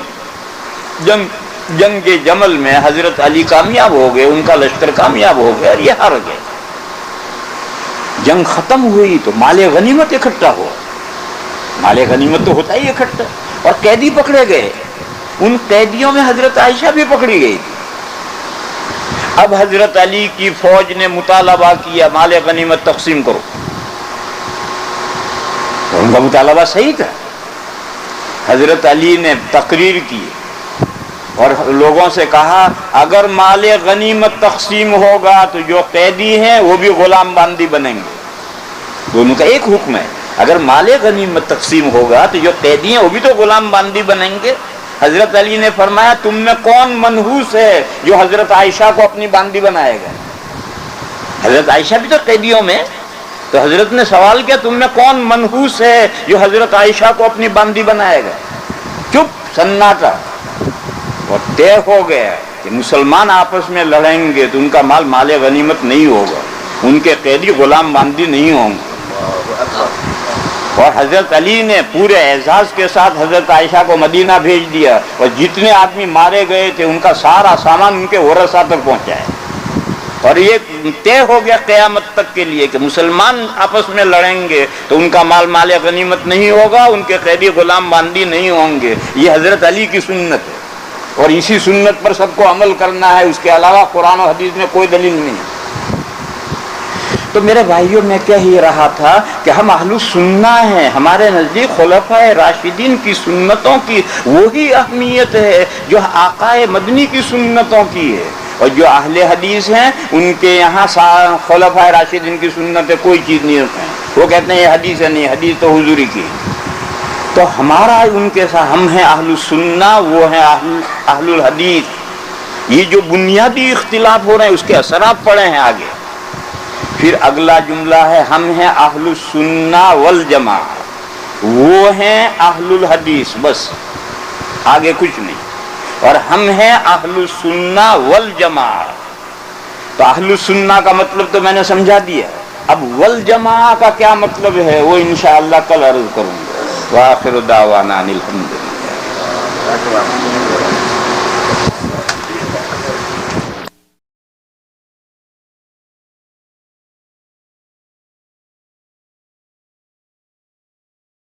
جنگ جمل میں حضرت علی کامیاب ہو گئے، ان کا لشکر کامیاب ہو گیا اور یہ ہار گئے۔ جنگ ختم ہوئی تو مال غنیمت اکٹھا ہوا، مال غنیمت تو ہوتا ہی اکٹھا، اور قیدی پکڑے گئے، ان قیدیوں میں حضرت عائشہ بھی پکڑی گئی۔ اب حضرت علی کی فوج نے مطالبہ کیا مال غنیمت تقسیم کرو، ان کا مطالبہ صحیح تھا۔ حضرت علی نے تقریر کی اور لوگوں سے کہا اگر مال غنیمت تقسیم ہوگا تو جو قیدی ہیں وہ بھی غلام باندی بنیں گے، دونوں کا ایک حکم ہے، اگر مال غنیمت تقسیم ہوگا تو جو قیدی ہیں وہ بھی تو غلام باندی بنیں گے۔ حضرت علی نے فرمایا تم میں کون منحوس ہے جو حضرت عائشہ کو اپنی باندی بنائے گا؟ حضرت عائشہ بھی تو قیدیوں میں، تو حضرت نے سوال کیا تم میں کون منحوس ہے جو حضرت عائشہ کو اپنی باندی بنائے گا؟ چپ، سناٹا، اور طے ہو گیا کہ مسلمان آپس میں لڑیں گے تو ان کا مال غنیمت نہیں ہوگا، ان کے قیدی غلام باندی نہیں ہوں گے۔ اور حضرت علی نے پورے اعزاز کے ساتھ حضرت عائشہ کو مدینہ بھیج دیا، اور جتنے آدمی مارے گئے تھے ان کا سارا سامان ان کے ورثاء تک پہنچایا، اور یہ طے ہو گیا قیامت تک کے لیے کہ مسلمان آپس میں لڑیں گے تو ان کا مال غنیمت نہیں ہوگا، ان کے قیدی غلام باندی نہیں ہوں گے۔ یہ حضرت علی کی سنت ہے، اور اسی سنت پر سب کو عمل کرنا ہے، اس کے علاوہ قرآن و حدیث میں کوئی دلیل نہیں ہے۔ تو میرے بھائیوں میں کہہ ہی رہا تھا کہ ہم اہل سنہ ہیں، ہمارے نزدیک خلفائے راشدین کی سنتوں کی وہی اہمیت ہے جو آقا مدنی کی سنتوں کی ہے، اور جو اہل حدیث ہیں ان کے یہاں خلفائے راشدین کی سنت کوئی چیز نہیں ہوتی ہے، وہ کہتے ہیں یہ حدیث ہے، نہیں، حدیث تو حضوری کی، تو ہمارا ان کے ساتھ، ہم ہیں اہل السنہ، وہ ہیں اہل الحدیث، یہ جو بنیادی اختلاف ہو رہے ہیں اس کے اثرات پڑے ہیں آگے۔ پھر اگلا جملہ ہے ہم ہیں اہل السنہ والجماعہ، وہ ہیں اہل الحدیث، بس آگے کچھ نہیں۔ اور ہم ہیں اہل السنہ والجماعہ، تو اہل السنہ کا مطلب تو میں نے سمجھا دیا، اب والجماعہ کا کیا مطلب ہے وہ انشاءاللہ کل عرض کروں گا۔ وآخر دعوانا ان الحمدللہ۔